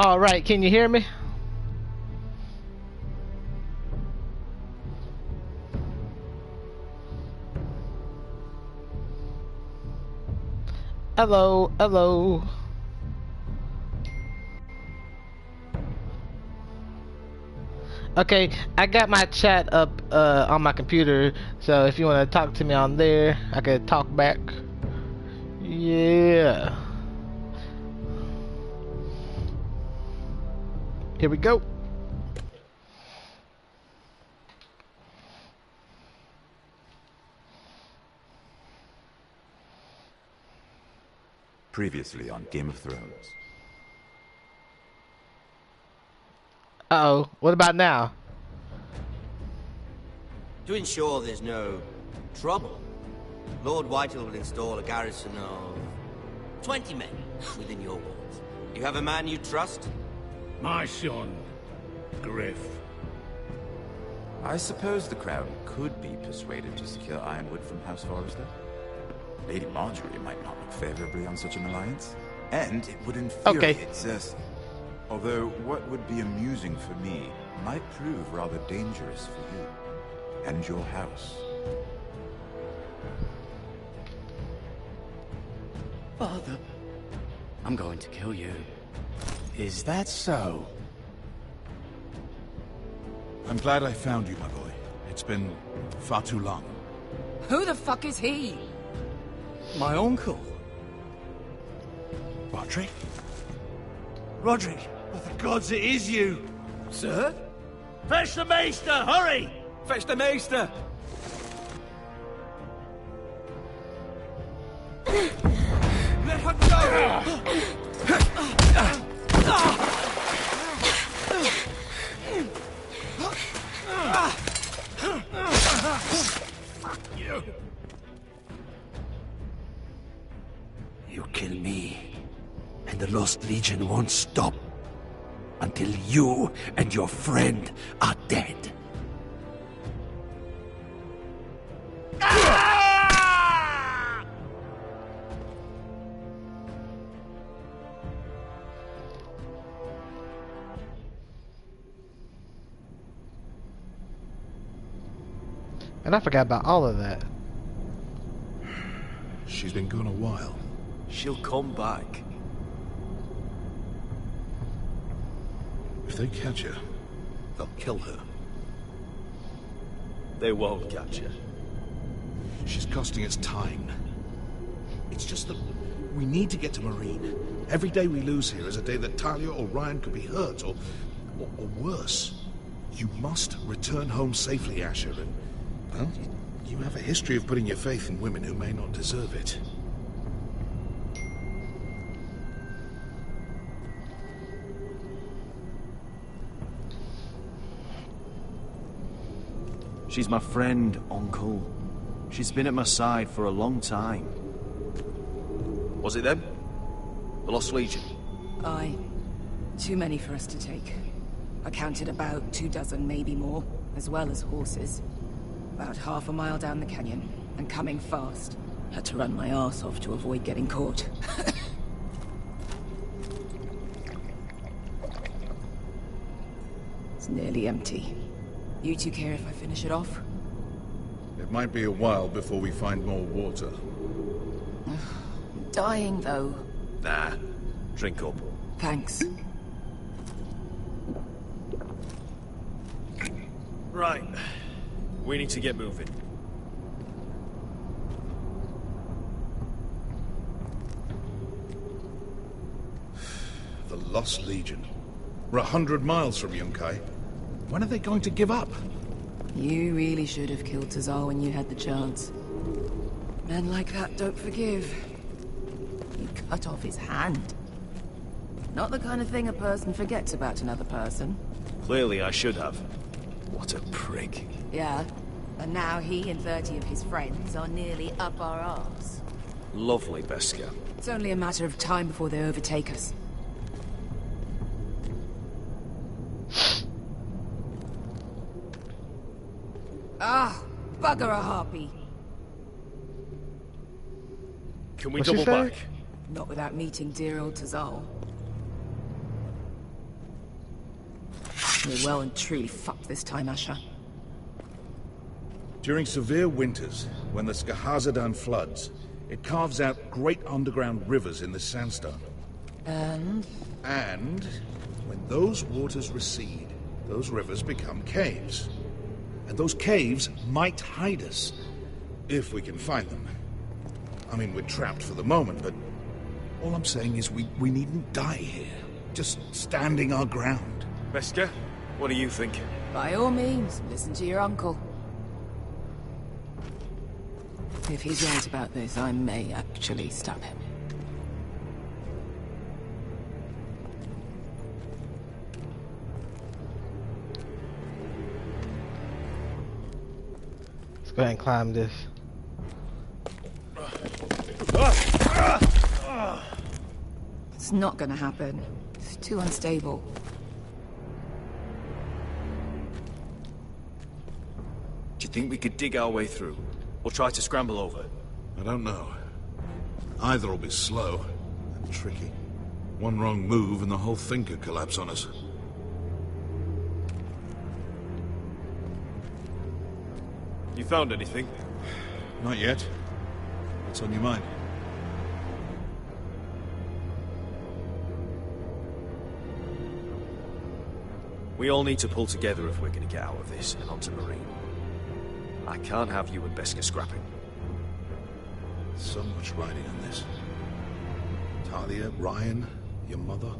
All right, can you hear me? Hello, hello. Okay, I got my chat up on my computer, so if you want to talk to me on there, I could talk back. Yeah. Here we go. Previously on Game of Thrones. Uh-oh, what about now? To ensure there's no trouble, Lord Whitehill will install a garrison of 20 men within your walls. You have a man you trust? My son, Griff. I suppose the Crown could be persuaded to secure Ironwood from House Forrester. Lady Marjorie might not look favorably on such an alliance, and it would infuriate Cersei. Although what would be amusing for me might prove rather dangerous for you and your house. Father, I'm going to kill you. Is that so? I'm glad I found you, my boy. It's been far too long. Who the fuck is he? My uncle. Roderick? Roderick, for the gods, it is you! Sir? Fetch the Maester, hurry! Fetch the Maester! Let her go! You kill me, and the Lost Legion won't stop until you and your friend are dead. And I forgot about all of that. She's been gone a while. She'll come back. If they catch her, They'll kill her. They won't catch her. she's costing us time. It's just that we need to get to Marine. Every day we lose here is a day that Talia or Ryan could be hurt, or worse. You must return home safely, Asher, and, well, you have a history of putting your faith in women who may not deserve it. She's my friend, Uncle. She's been at my side for a long time. Was it them? The Lost Legion? Aye. Too many for us to take. I counted about 24, maybe more, as well as horses. About half a mile down the canyon, and coming fast. Had to run my arse off to avoid getting caught. It's nearly empty. You two care if I finish it off? It might be a while before we find more water. I'm dying, though. Nah. Drink up. Thanks. Right. We need to get moving. The Lost Legion. We're 100 miles from Yunkai. When are they going to give up? You really should have killed Tazal when you had the chance. Men like that don't forgive. You cut off his hand. Not the kind of thing a person forgets about another person. Clearly I should have. What a prick. Yeah, and now he and 30 of his friends are nearly up our arse. Lovely, Beskar. It's only a matter of time before they overtake us. Ah, bugger a harpy. Can we What'd she double say? back? Not without meeting dear old Tazal. We're well and truly fucked this time, Asher. During severe winters, when the Skahazadan floods, it carves out great underground rivers in the sandstone. And? And when those waters recede, those rivers become caves. And those caves might hide us, if we can find them. I mean, we're trapped for the moment, but all I'm saying is we needn't die here. Just standing our ground. Beskha, what do you think? By all means, listen to your uncle. If he's right about this, I may actually stop him. Let's go ahead and climb this. It's not gonna happen. It's too unstable. Do you think we could dig our way through? Or try to scramble over? I don't know. Either will be slow and tricky. One wrong move and the whole thing could collapse on us. You found anything? Not yet. What's on your mind? We all need to pull together if we're going to get out of this and onto Marine. I can't have you and Beskha scrapping. So much riding on this. Talia, Ryan, your mother.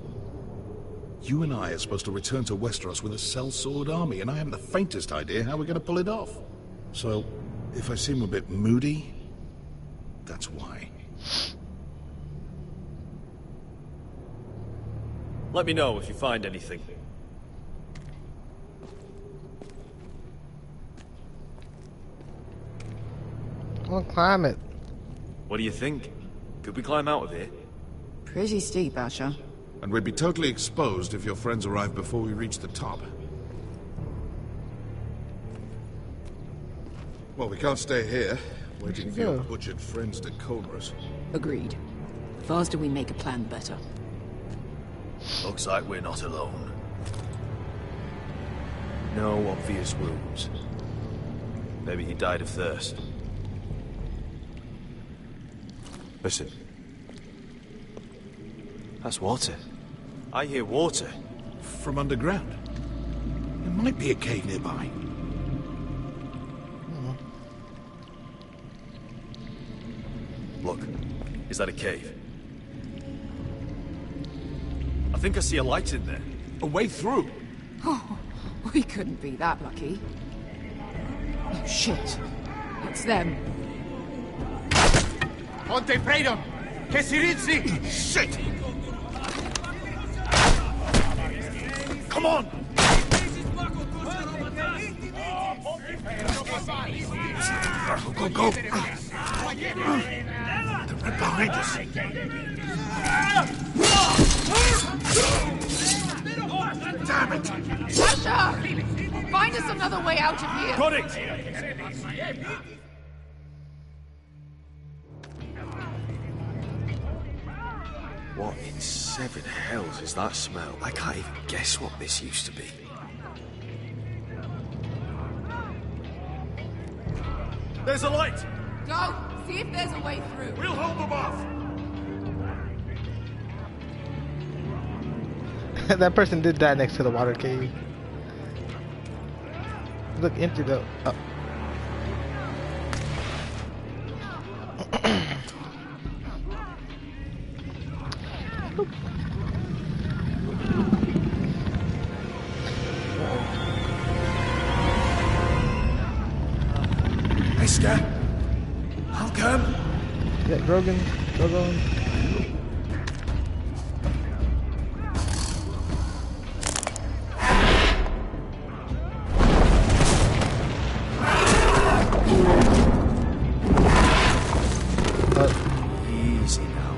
You and I are supposed to return to Westeros with a sellsword army, and I haven't the faintest idea how we're going to pull it off. So, if I seem a bit moody, that's why. Let me know if you find anything. I'll climb it. What do you think? Could we climb out of here? Pretty steep, Asher. And we'd be totally exposed if your friends arrived before we reached the top. Well, we can't stay here, waiting for your butchered friends to corner us. Agreed. The faster we make a plan, the better. Looks like we're not alone. No obvious wounds. Maybe he died of thirst. Listen. That's water. I hear water. From underground. There might be a cave nearby. Look, is that a cave? I think I see a light in there. A way through. Oh, we couldn't be that lucky. Oh, shit. It's them. Ponte Freedom! Che si rizzi! Shit! Come on! Go, go, go! They're right behind us. Damn it! Asher! Find us another way out of here! Got it! What in seven hells is that smell? I can't even guess what this used to be. There's a light! Go! See if there's a way through. We'll hold them off! That person did die next to the water cave. Look empty though. Oh. Beskha? How come? Yeah, Grogan. Easy now.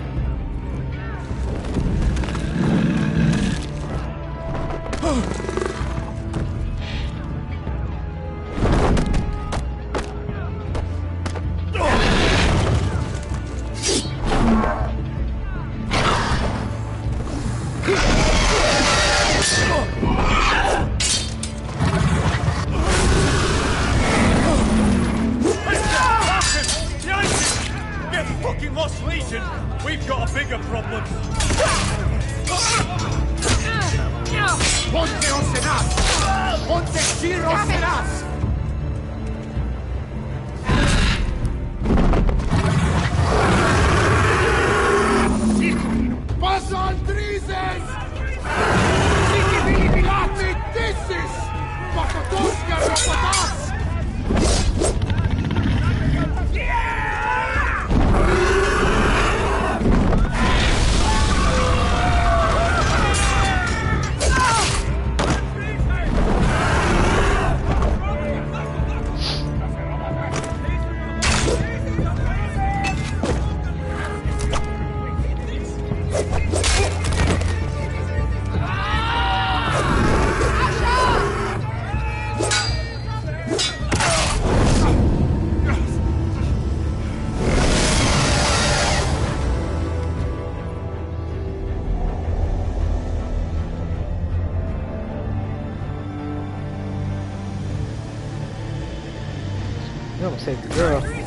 You almost saved the girl. Hey!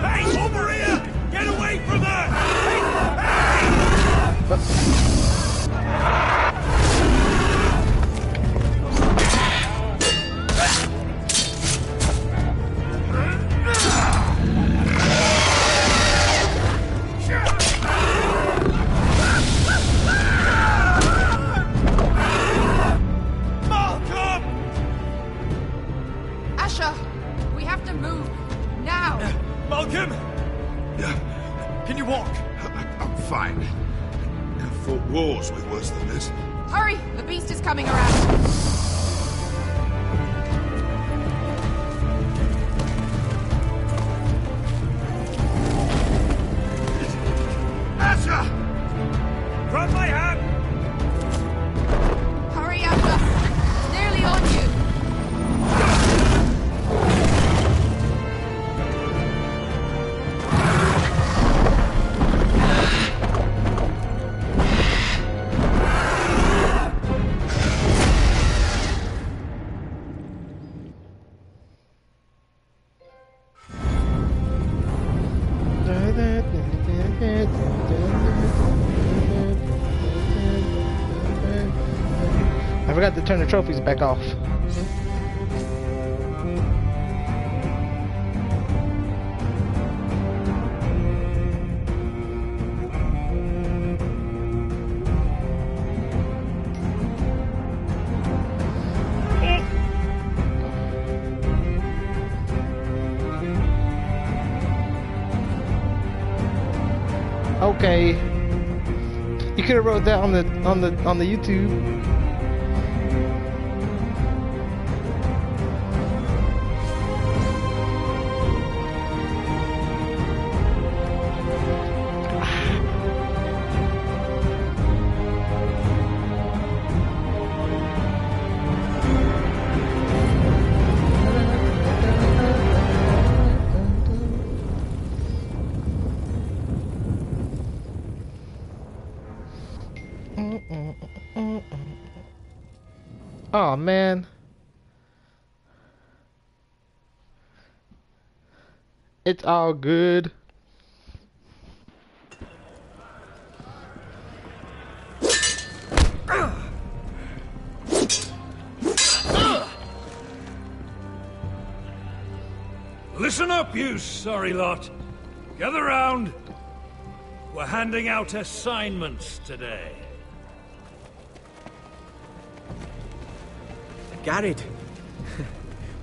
Hey! Over here! Get away from her! Malcolm! Can you walk? I'm fine. I've fought wars with worse than this. Hurry! The beast is coming around. Asher! Grab my hand! Hurry, Asher! It's nearly on you. I forgot to turn the trophies back off. Okay. You could have wrote that on the YouTube. Oh man. It's all good. Listen up, you sorry lot. Gather round. We're handing out assignments today. Garrett,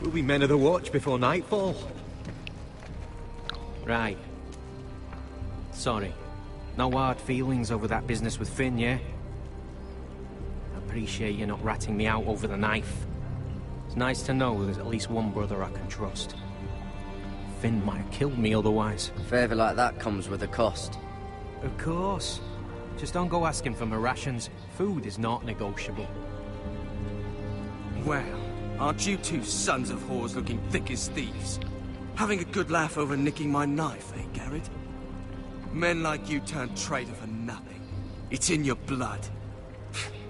we'll be men of the watch before nightfall. Right. Sorry. No hard feelings over that business with Finn, yeah? I appreciate you not ratting me out over the knife. It's nice to know there's at least one brother I can trust. Finn might have killed me otherwise. A favour like that comes with a cost. Of course. Just don't go asking for my rations. Food is not negotiable. Well, aren't you two sons of whores looking thick as thieves? Having a good laugh over nicking my knife, eh, Garrett? Men like you turn traitor for nothing. It's in your blood.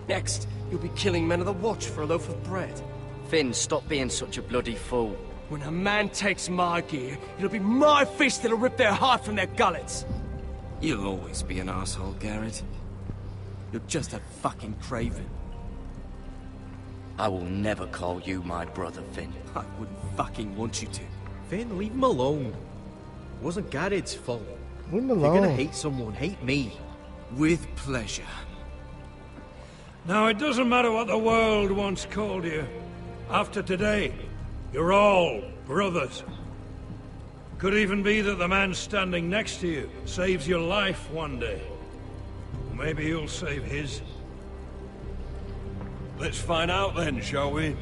Next, you'll be killing men of the watch for a loaf of bread. Finn, stop being such a bloody fool. When a man takes my gear, it'll be my fist that'll rip their heart from their gullets. You'll always be an asshole, Garrett. You're just a fucking craven. I will never call you my brother, Finn. I wouldn't fucking want you to. Finn, leave him alone. It wasn't Garrett's fault. Leave him If you're gonna alone. hate someone, hate me. With pleasure. Now, it doesn't matter what the world once called you. After today, you're all brothers. Could even be that the man standing next to you saves your life one day. Maybe you'll save his. Let's find out then, shall we?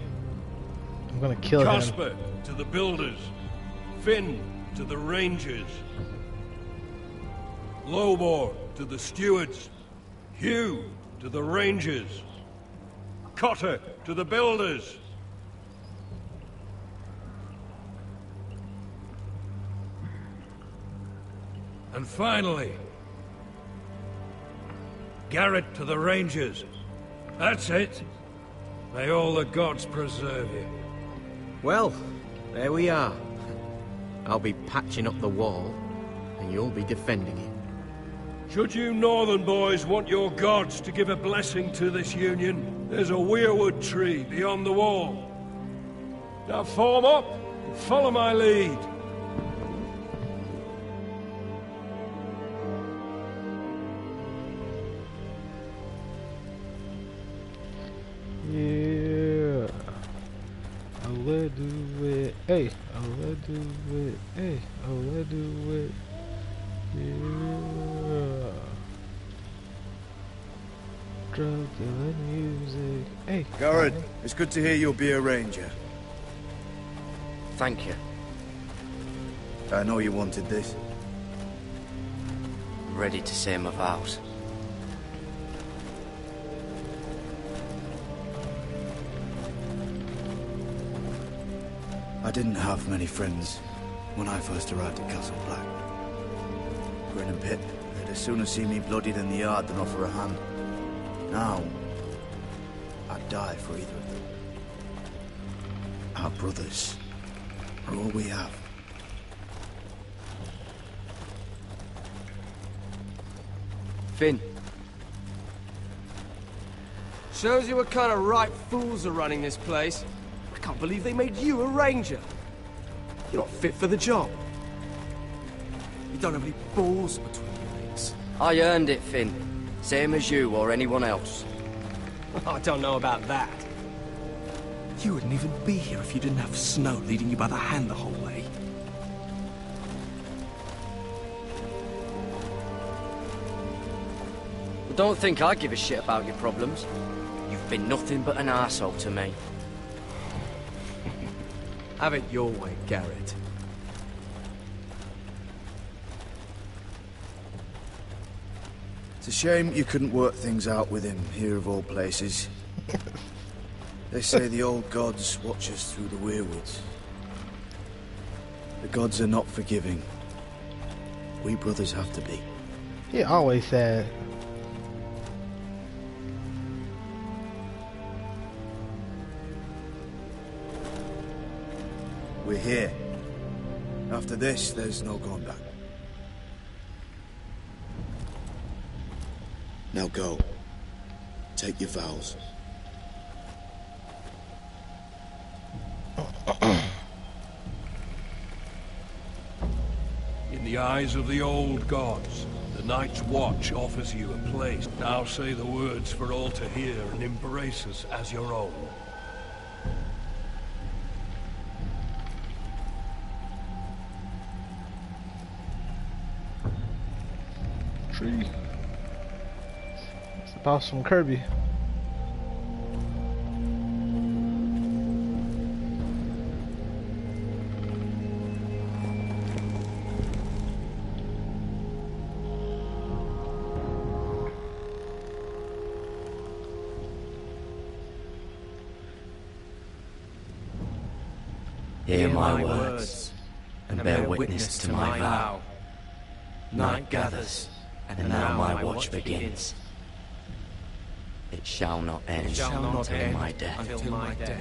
I'm gonna kill him. Casper to the builders. Finn to the rangers. Lobor to the stewards. Hugh to the rangers. Cotter to the builders. And finally, Garrett to the rangers. That's it. May all the gods preserve you. Well, there we are. I'll be patching up the wall, and you'll be defending it. Should you northern boys want your gods to give a blessing to this union, there's a weirwood tree beyond the wall. Now form up and follow my lead. Yeah. I will do it. Hey, I will do it. Hey, I will do it. Yeah. Drugs and music. Hey. Garrett, it's good to hear you'll be a ranger. Thank you. I know you wanted this. I'm ready to say my vows. I didn't have many friends when I first arrived at Castle Black. Grin and Pip, they'd as sooner see me bloodied in the yard than offer a hand. Now, I'd die for either of them. Our brothers are all we have. Finn. Shows you what kind of ripe fools are running this place. I can't believe they made you a ranger. You're not fit for the job. You don't have any balls between your legs. I earned it, Finn. Same as you or anyone else. I don't know about that. You wouldn't even be here if you didn't have Snow leading you by the hand the whole way. Don't think I give a shit about your problems. You've been nothing but an arsehole to me. Have it your way, Garrett. It's a shame you couldn't work things out with him here of all places. They say the old gods watch us through the weirwoods. The gods are not forgiving. We brothers have to be. He always said. We're here. After this, there's no going back. Now go. Take your vows. In the eyes of the old gods, the Night's Watch offers you a place. Now say the words for all to hear and embrace us as your own. Tree. It's the boss from Kirby. Hear my words, and bear witness to my vow. Night gathers, and now my watch begins. It shall not end until my death.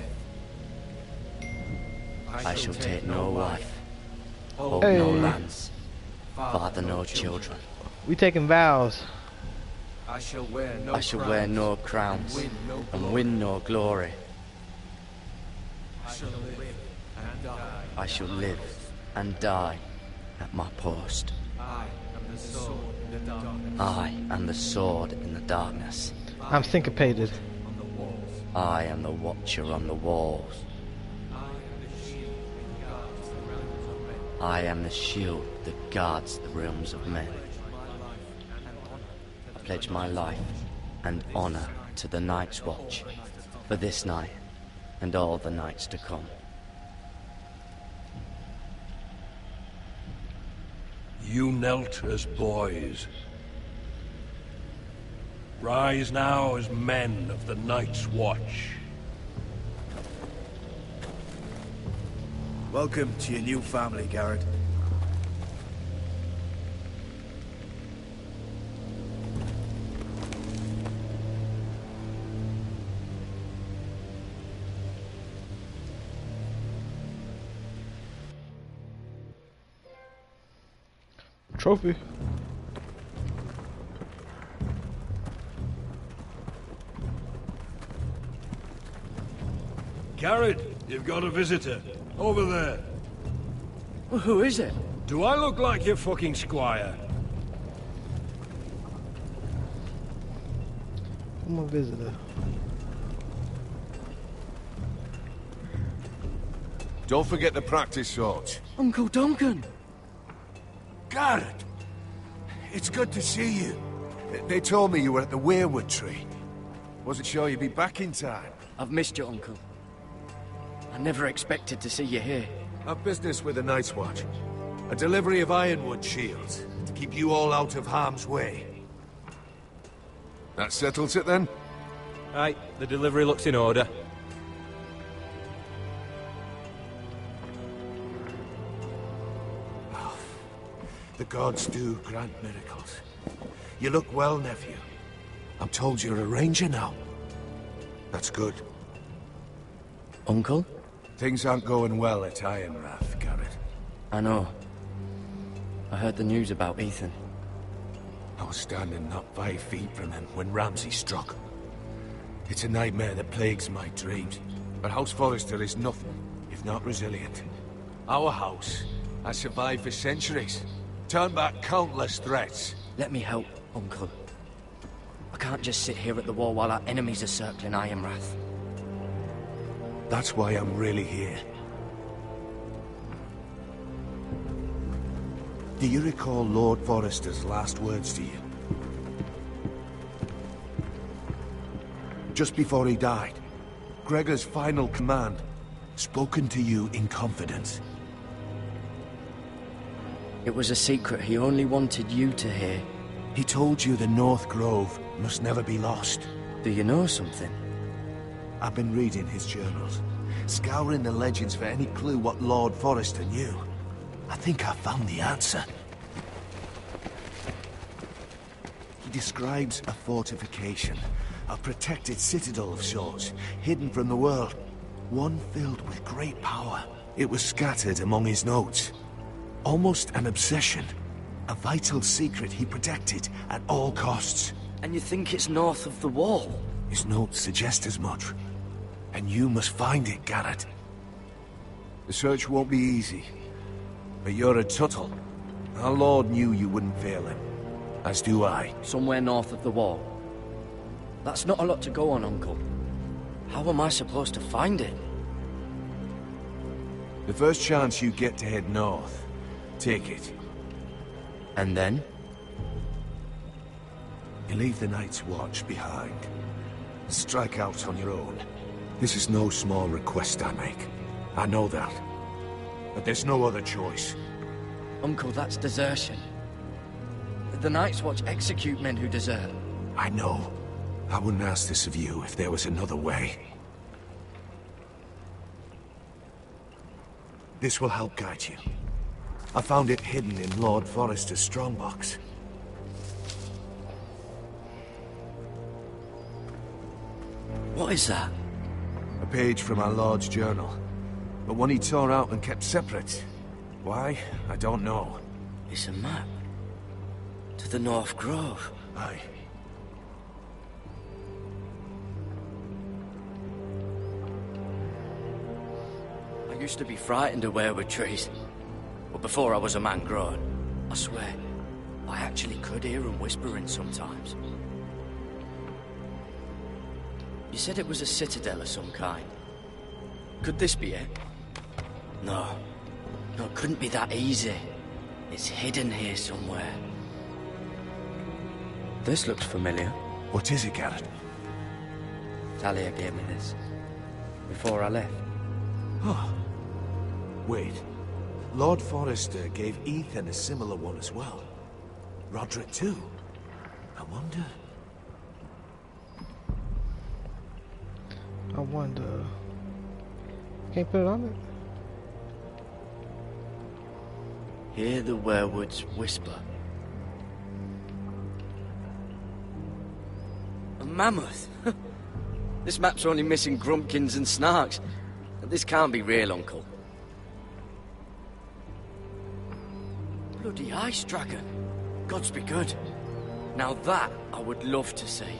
I shall take no wife, hold no lands, father no children. We taking vows. I shall wear I shall wear no crowns, and win no glory. I shall live and die at my post. I am the sword in the darkness. I'm syncopated. I am the watcher on the walls. I am the shield that guards the realms of men. I pledge my life and honor to the Night's Watch for this night and all the nights to come. You knelt as boys. Rise now as men of the Night's Watch. Welcome to your new family, Garrett. Trophy. Garrett, you've got a visitor. Over there. Well, who is it? Do I look like your fucking squire? I'm a visitor. Don't forget the practice swords. Uncle Duncan! Garrett! It's good to see you. They told me you were at the Weirwood Tree. Wasn't sure you'd be back in time. I've missed you, Uncle. I never expected to see you here. I've business with the Night's Watch. A delivery of ironwood shields to keep you all out of harm's way. That settles it then? Aye, the delivery looks in order. The gods do grant miracles. You look well, nephew. I'm told you're a ranger now. That's good. Uncle? Things aren't going well at Ironrath, Garrett. I know. I heard the news about Ethan. I was standing not 5 feet from him when Ramsay struck. It's a nightmare that plagues my dreams. But House Forrester is nothing if not resilient. Our house has survived for centuries. Turned back countless threats. Let me help, Uncle. I can't just sit here at the wall while our enemies are circling Ironrath. That's why I'm really here. Do you recall Lord Forrester's last words to you? Just before he died, Gregor's final command, spoken to you in confidence. It was a secret he only wanted you to hear. He told you the North Grove must never be lost. Do you know something? I've been reading his journals, scouring the legends for any clue what Lord Forrester knew. I think I found the answer. He describes a fortification, a protected citadel of sorts, hidden from the world. One filled with great power. It was scattered among his notes. Almost an obsession. A vital secret he protected at all costs. And you think it's north of the wall? His notes suggest as much. And you must find it, Garrett. The search won't be easy. But you're a Tuttle. Our Lord knew you wouldn't fail him. As do I. Somewhere north of the wall. That's not a lot to go on, Uncle. How am I supposed to find it? The first chance you get to head north, take it. And then? You leave the Night's Watch behind. Strike out on your own. This is no small request I make. I know that. But there's no other choice. Uncle, that's desertion. The Night's Watch execute men who desert. I know. I wouldn't ask this of you if there was another way. This will help guide you. I found it hidden in Lord Forrester's strongbox. What is that? A page from our Lord's journal. But one he tore out and kept separate. Why? I don't know. It's a map. To the North Grove. Aye. used to be frightened of weirwood trees. But before I was a man grown, I swear, I actually could hear them whispering sometimes. You said it was a citadel of some kind. Could this be it? No. No, it couldn't be that easy. It's hidden here somewhere. This looks familiar. What is it, Garrett? Talia gave me this. Before I left. Oh. Wait. Lord Forrester gave Ethan a similar one as well. Roderick too. I wonder... Can't put it on it? Hear the weirwoods whisper. A mammoth? This map's only missing grumpkins and snarks. This can't be real, Uncle. Bloody ice dragon. Gods be good. Now that I would love to see.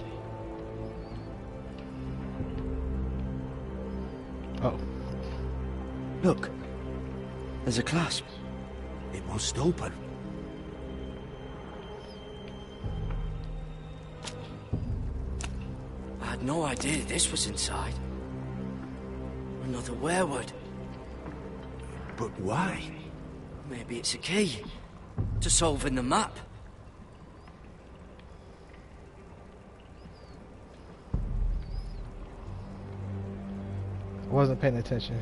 Oh. Look. There's a clasp. It must open. I had no idea this was inside. Another weirwood. But why? Maybe it's a key to solving the map. I wasn't paying attention.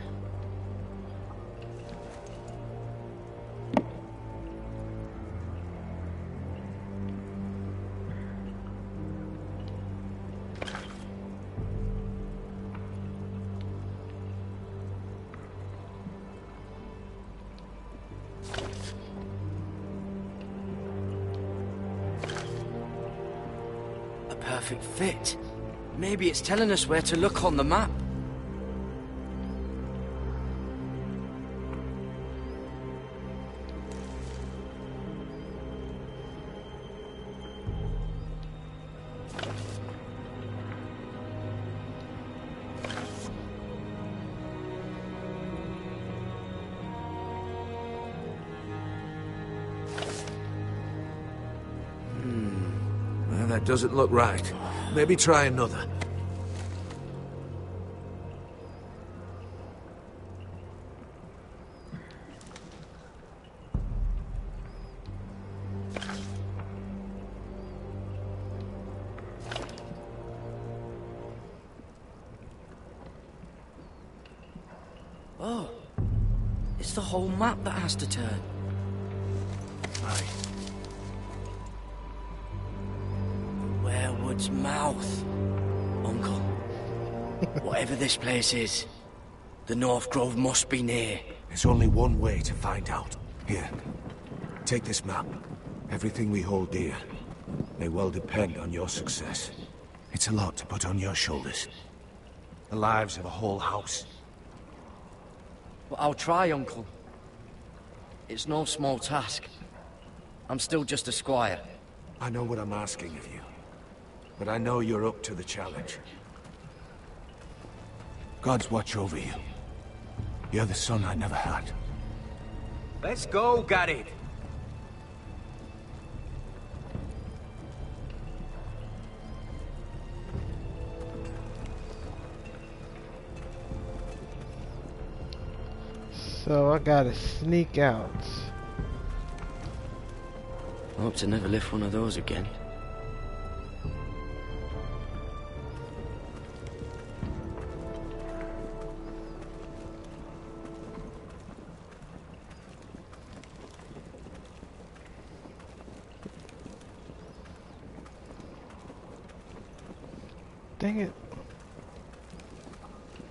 A perfect fit. Maybe it's telling us where to look on the map. Well, that doesn't look right. Maybe try another. Oh, it's the whole map that has to turn. Right. Weirwood's mouth. Uncle, whatever this place is, the North Grove must be near. There's only one way to find out. Here, take this map. Everything we hold dear may well depend on your success. It's a lot to put on your shoulders. The lives of a whole house. Well, I'll try, Uncle. It's no small task. I'm still just a squire. I know what I'm asking of you, but I know you're up to the challenge. Gods watch over you. You're the son I never had. Let's go, Garrett. So I gotta sneak out. I hope to never lift one of those again. Dang it.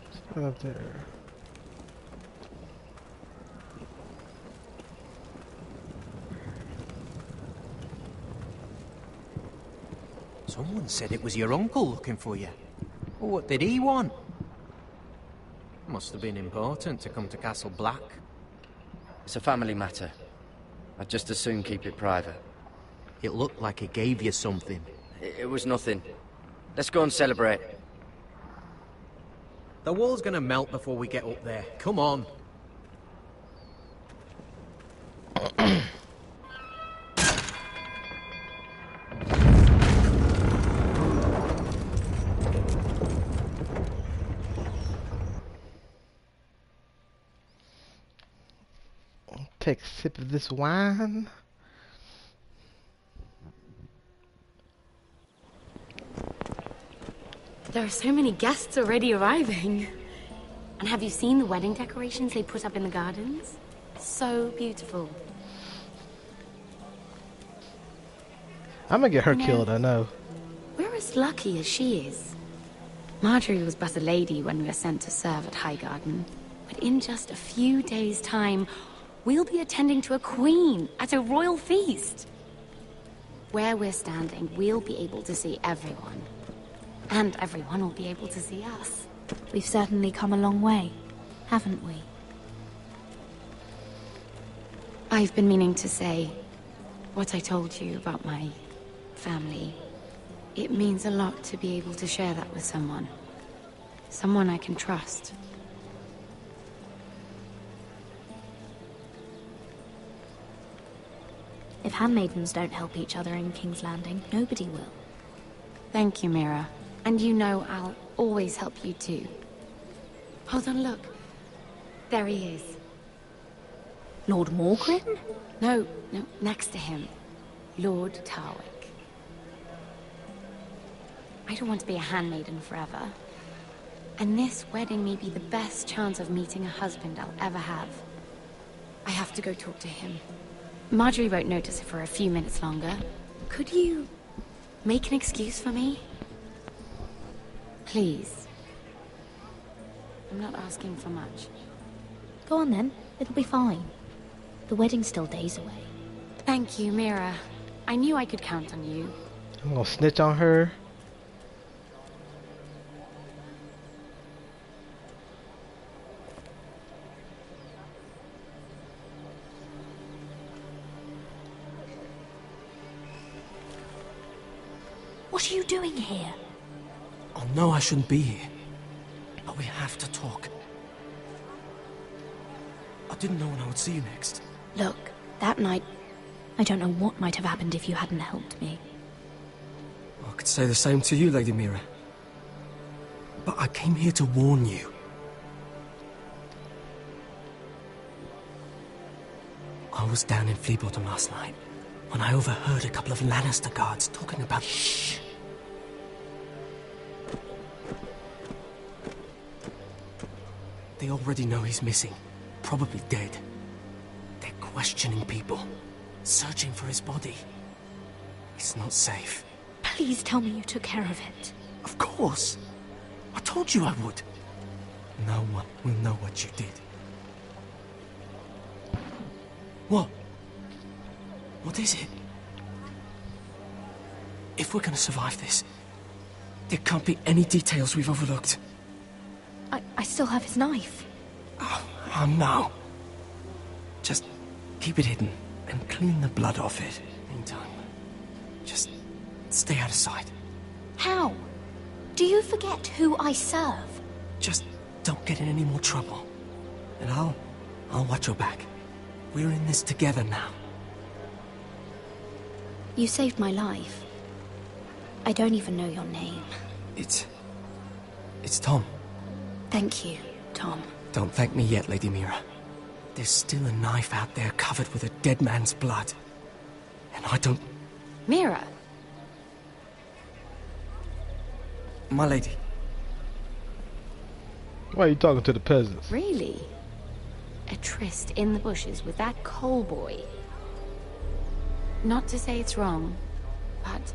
It's not up there. Someone said it was your uncle looking for you. Well, what did he want? Must have been important to come to Castle Black. It's a family matter. I'd just as soon keep it private. It looked like he gave you something. It was nothing. Let's go and celebrate. The wall's gonna melt before we get up there. Come on. Take a sip of this wine. There are so many guests already arriving. And have you seen the wedding decorations they put up in the gardens? So beautiful. I'm gonna get her killed, I know. We're as lucky as she is. Marjorie was but a lady when we were sent to serve at Highgarden. But in just a few days' time, we'll be attending to a queen at a royal feast. Where we're standing, we'll be able to see everyone. And everyone will be able to see us. We've certainly come a long way, haven't we? I've been meaning to say what I told you about my family. It means a lot to be able to share that with someone. Someone I can trust. If handmaidens don't help each other in King's Landing, nobody will. Thank you, Mira. And you know I'll always help you too. Hold on, look. There he is. Lord Morgrin? No, next to him. Lord Tarwick. I don't want to be a handmaiden forever. And this wedding may be the best chance of meeting a husband I'll ever have. I have to go talk to him. Marjorie won't notice it for a few minutes longer. Could you make an excuse for me? Please. I'm not asking for much. Go on then, it'll be fine. The wedding's still days away. Thank you, Mira. I knew I could count on you. I'm gonna snitch on her. What are you doing here? Oh no, I shouldn't be here. But we have to talk. I didn't know when I would see you next. Look, that night, I don't know what might have happened if you hadn't helped me. I could say the same to you, Lady Mira. But I came here to warn you. I was down in Fleabottom last night when I overheard a couple of Lannister guards talking about... Shh! They already know he's missing. Probably dead. They're questioning people. Searching for his body. It's not safe. Please tell me you took care of it. Of course. I told you I would. No one will know what you did. What? What is it? If we're gonna survive this, there can't be any details we've overlooked. I still have his knife. Oh no. Just keep it hidden and clean the blood off it. Meantime, just stay out of sight. How? Do you forget who I serve? Just don't get in any more trouble. And I'll watch your back. We're in this together now. You saved my life. I don't even know your name. It's Tom. Thank you, Tom. Don't thank me yet, Lady Mira. There's still a knife out there covered with a dead man's blood. And I don't... Mira! My lady. Why are you talking to the peasants? Really? A tryst in the bushes with that coal boy? Not to say it's wrong, but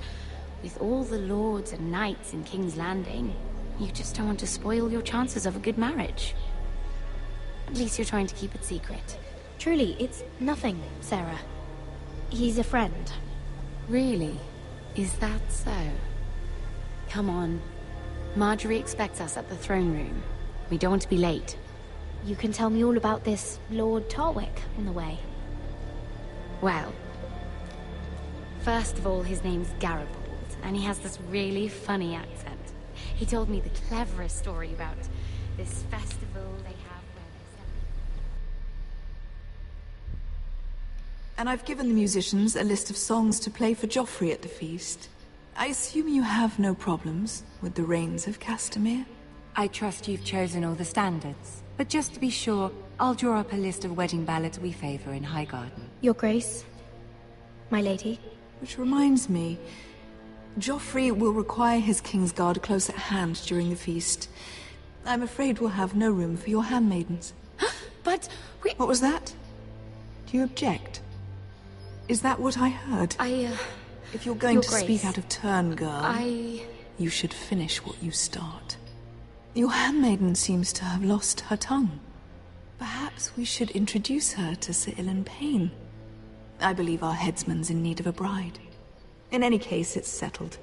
with all the lords and knights in King's Landing, you just don't want to spoil your chances of a good marriage. At least you're trying to keep it secret. Truly, it's nothing, Sarah. He's a friend. Really? Is that so? Come on. Marjorie expects us at the throne room. We don't want to be late. You can tell me all about this Lord Tarwick on the way. Well, first of all, his name's Garibald, and he has this really funny accent. He told me the cleverest story about this festival they have where And I've given the musicians a list of songs to play for Joffrey at the feast. I assume you have no problems with the Rains of Castamere? I trust you've chosen all the standards. But just to be sure, I'll draw up a list of wedding ballads we favor in Highgarden. Your Grace, my lady. Which reminds me, Joffrey will require his Kingsguard close at hand during the feast. I'm afraid we'll have no room for your handmaidens. But we... What was that? Do you object? Is that what I heard? If you're going to speak out of turn, girl, you should finish what you start. Your handmaiden seems to have lost her tongue. Perhaps we should introduce her to Sir Ilan Payne. I believe our headsman's in need of a bride. In any case, it's settled.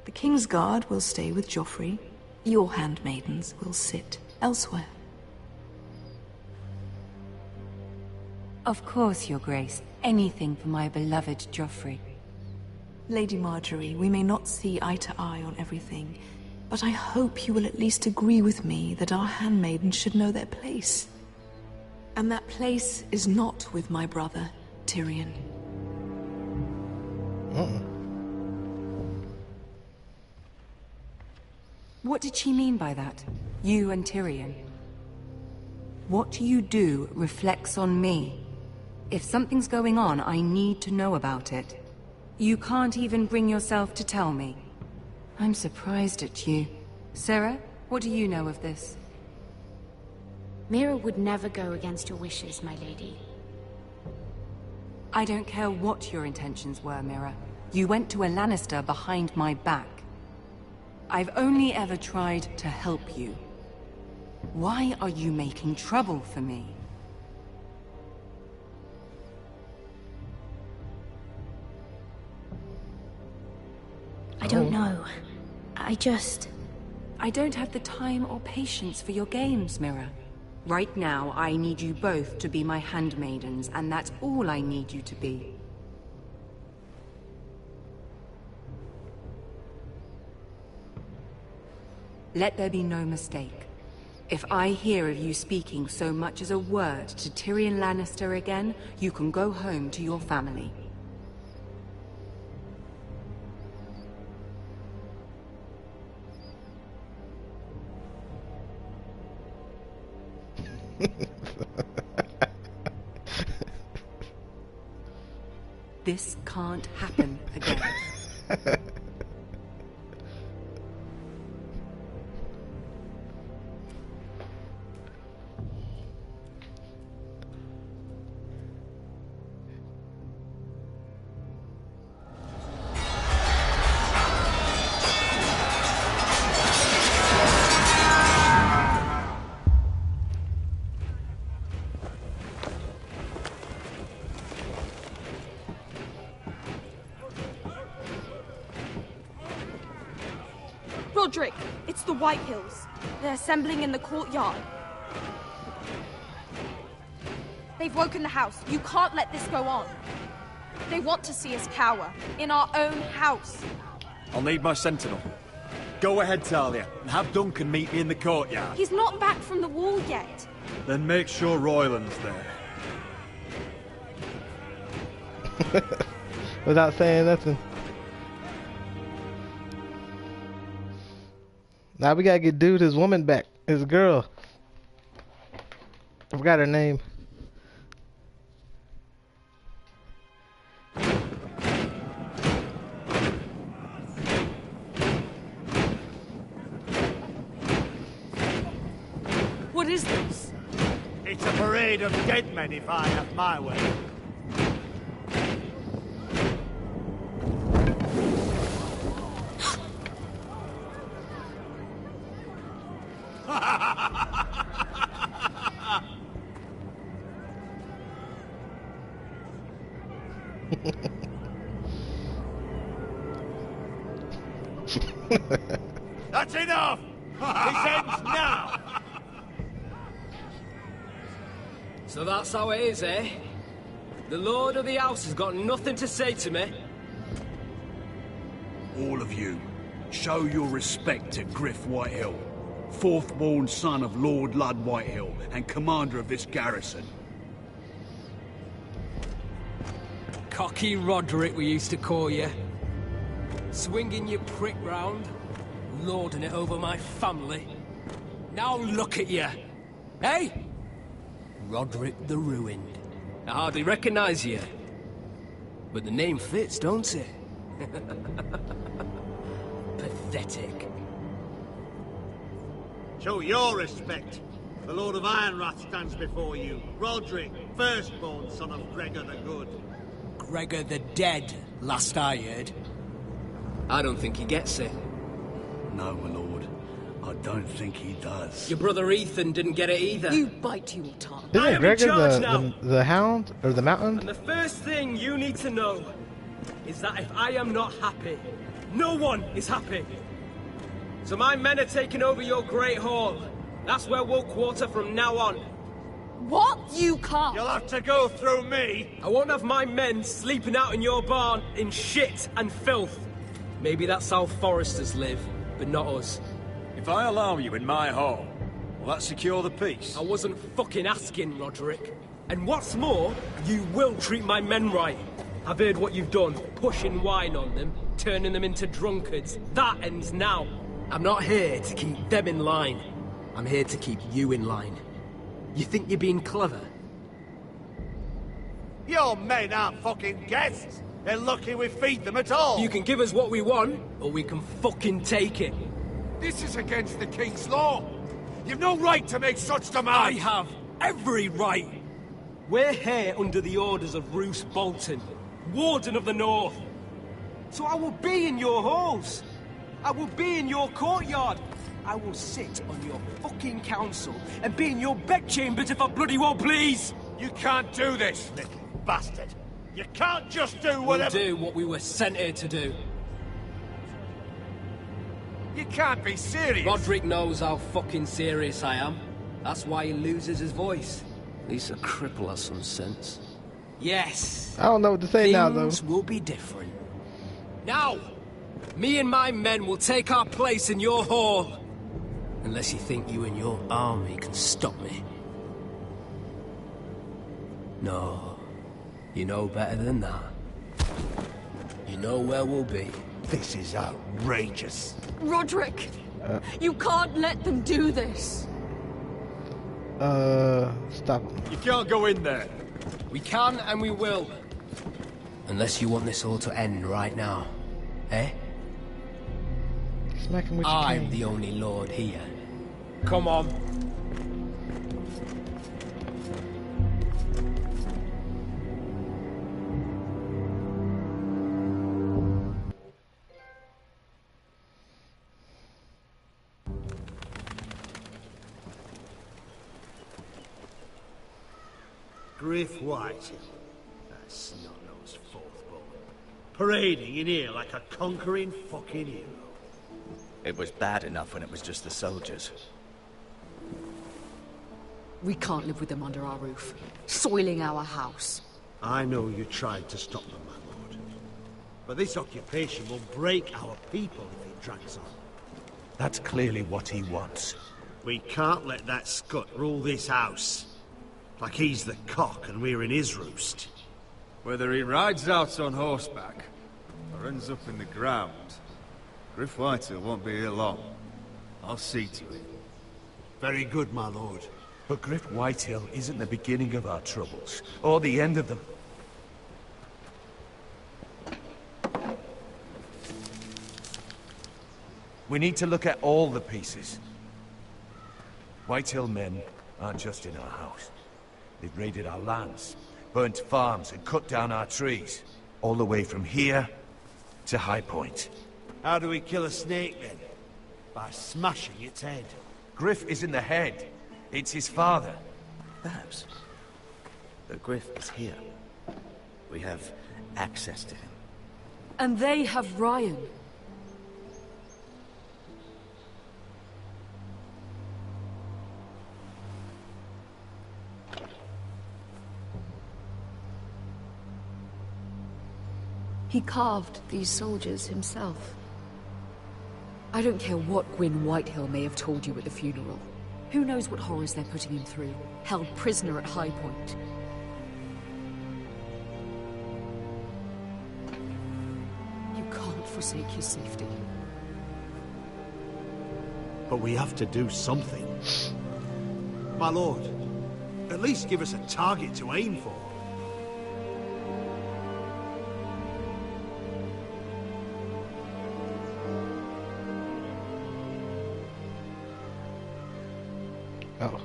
The Kingsguard will stay with Joffrey. Your handmaidens will sit elsewhere. Of course, Your Grace. Anything for my beloved Joffrey. Lady Marjorie, we may not see eye to eye on everything, but I hope you will at least agree with me that our handmaidens should know their place. And that place is not with my brother, Tyrion. What did she mean by that? You and Tyrion? What you do reflects on me. If something's going on, I need to know about it. You can't even bring yourself to tell me. I'm surprised at you. Sarah, what do you know of this? Mira would never go against your wishes, my lady. I don't care what your intentions were, Mira. You went to a Lannister behind my back. I've only ever tried to help you. Why are you making trouble for me? I don't know. I don't have the time or patience for your games, Mira. Right now, I need you both to be my handmaidens, and that's all I need you to be. Let there be no mistake. If I hear of you speaking so much as a word to Tyrion Lannister again, you can go home to your family. This can't happen again. Roderick, it's the Whitehills. They're assembling in the courtyard. They've woken the house. You can't let this go on. They want to see us cower. In our own house. I'll need my sentinel. Go ahead, Talia, and have Duncan meet me in the courtyard. He's not back from the wall yet. Then make sure Royland's there. Without saying nothing. Now we gotta get dude his woman back. His girl. I forgot her name. What is this? It's a parade of dead men if I have my way. That's enough! This ends now! So that's how it is, eh? The Lord of the House has got nothing to say to me? All of you, show your respect to Griff Whitehill, fourth-born son of Lord Ludd Whitehill and commander of this garrison. Cocky Roderick, we used to call you. Swinging your prick round, lording it over my family. Now look at you. Hey? Roderick the Ruined. I hardly recognise you. But the name fits, don't it? Pathetic. Show your respect. The Lord of Ironrath stands before you. Roderick, firstborn son of Gregor the Good. Gregor the Dead, last I heard. I don't think he gets it. No, my lord. I don't think he does. Your brother Ethan didn't get it either. You bite your tongue. Isn't Gregor the Hound or the Mountain? And the first thing you need to know is that if I am not happy, no one is happy. So my men are taking over your Great Hall. That's where we'll quarter from now on. What? You can't. You'll have to go through me. I won't have my men sleeping out in your barn in shit and filth. Maybe that's how Foresters live, but not us. If I allow you in my hall, will that secure the peace? I wasn't fucking asking, Roderick. And what's more, you will treat my men right. I've heard what you've done, pushing wine on them, turning them into drunkards. That ends now. I'm not here to keep them in line. I'm here to keep you in line. You think you're being clever? Your men aren't fucking guests. They're lucky we feed them at all. You can give us what we want, or we can fucking take it. This is against the King's law. You've no right to make such demands. I have every right. We're here under the orders of Roose Bolton, Warden of the North. So I will be in your halls. I will be in your courtyard. I will sit on your fucking council and be in your bedchambers if I bloody well please. You can't do this, little bastard. You can't just do whatever... We'll do what we were sent here to do. You can't be serious. Roderick knows how fucking serious I am. That's why he loses his voice. At least a cripple has some sense. Yes. I don't know what to say now, though. Things will be different. Now, me and my men will take our place in your hall. Unless you think you and your army can stop me. No. You know better than that. You know where we'll be. This is outrageous. Roderick, you can't let them do this. Stop. You can't go in there. We can and we will. Unless you want this all to end right now. Eh? Smack him with your I'm cane. the only lord here. Come on. Griff Whitehill, that snot-nosed fourth-born, parading in here like a conquering fucking hero. It was bad enough when it was just the soldiers. We can't live with them under our roof, soiling our house. I know you tried to stop them, my lord. But this occupation will break our people if it drags on. That's clearly what he wants. We can't let that scut rule this house. Like he's the cock and we're in his roost. Whether he rides out on horseback or ends up in the ground, Griff Whitehill won't be here long. I'll see to it. Very good, my lord. But Griff Whitehill isn't the beginning of our troubles, or the end of them. We need to look at all the pieces. Whitehill men aren't just in our house. They've raided our lands, burnt farms, and cut down our trees. All the way from here to High Point. How do we kill a snake, then? By smashing its head. Griff isn't the head. It's his father. Perhaps. But Griff is here. We have access to him. And they have Ryan. He carved these soldiers himself. I don't care what Gwyn Whitehill may have told you at the funeral. Who knows what horrors they're putting him through, held prisoner at High Point. forsake your safety. But we have to do something. My lord, at least give us a target to aim for. Oh.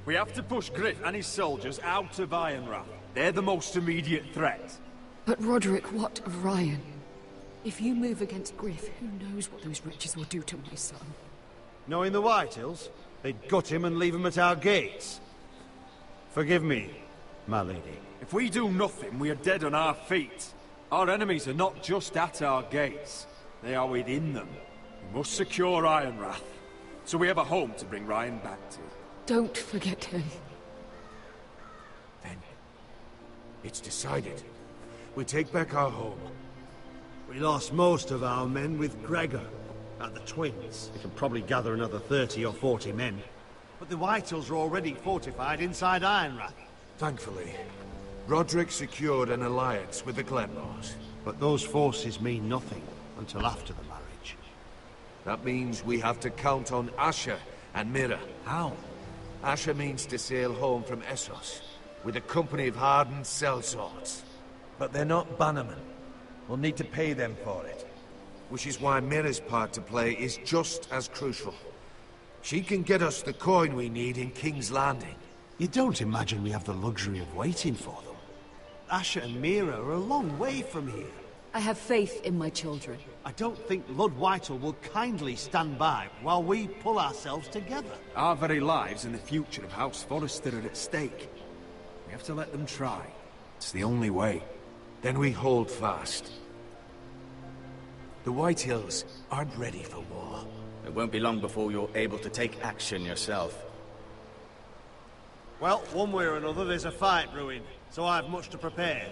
We have to push Griff and his soldiers out of Ironrath. They're the most immediate threat. But Roderick, what of Ryan? If you move against Griff, who knows what those wretches will do to my son? Knowing the Whitehills, they'd gut him and leave him at our gates. Forgive me, my lady. If we do nothing, we are dead on our feet. Our enemies are not just at our gates. They are within them. We must secure Ironrath, so we have a home to bring Ryan back to. Don't forget him. Then, it's decided. We take back our home. We lost most of our men with Gregor at the Twins. We can probably gather another 30 or 40 men. But the Whitehills are already fortified inside Ironrath. Thankfully, Roderick secured an alliance with the Glenmores. But those forces mean nothing until after the marriage. That means we have to count on Asher and Mira. How? Asher means to sail home from Essos, with a company of hardened sellswords. But they're not bannermen. We'll need to pay them for it. Which is why Mira's part to play is just as crucial. She can get us the coin we need in King's Landing. You don't imagine we have the luxury of waiting for them? Asher and Mira are a long way from here. I have faith in my children. I don't think Lord Whitehall will kindly stand by while we pull ourselves together. Our very lives and the future of House Forrester are at stake. We have to let them try. It's the only way. Then we hold fast. The Whitehills aren't ready for war. It won't be long before you're able to take action yourself. Well, one way or another there's a fight brewing, so I've much to prepare,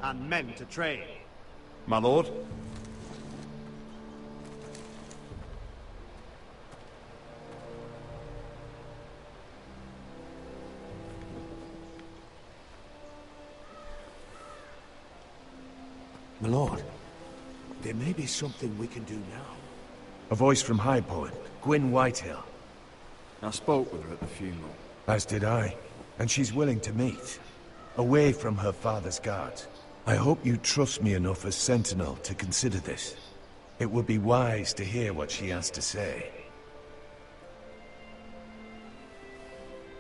and men to train. My lord? My lord, there may be something we can do now. A voice from High Point, Gwyn Whitehill. I spoke with her at the funeral. As did I. And she's willing to meet. Away from her father's guards. I hope you trust me enough as Sentinel to consider this. It would be wise to hear what she has to say.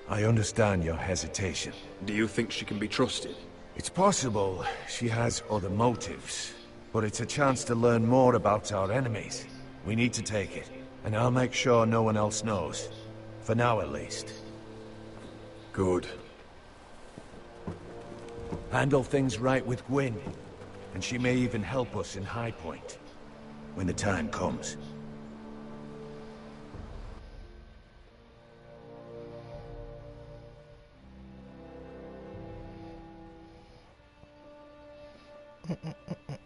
I understand your hesitation. Do you think she can be trusted? It's possible she has other motives, but it's a chance to learn more about our enemies. We need to take it, and I'll make sure no one else knows. For now, at least. Good. Handle things right with Gwyn, and she may even help us in High Point, when the time comes.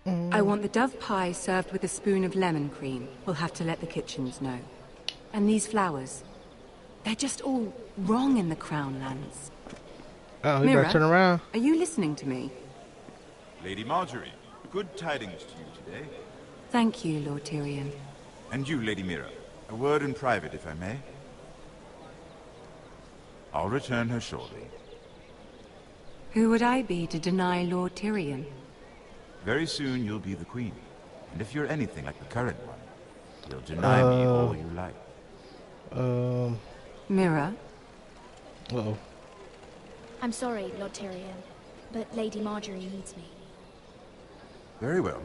I want the dove pie served with a spoon of lemon cream. We'll have to let the kitchens know. And these flowers. They're just all wrong in the Crown Lands. Oh, you better turn around. Are you listening to me? Lady Marjorie, good tidings to you today. Thank you, Lord Tyrion. And you, Lady Mira. A word in private, if I may. I'll return her shortly. Who would I be to deny Lord Tyrion? Very soon you'll be the queen. And if you're anything like the current one, you'll deny me all you like. Mira? Uh-oh. I'm sorry, Lord Tyrion, but Lady Marjorie needs me. Very well.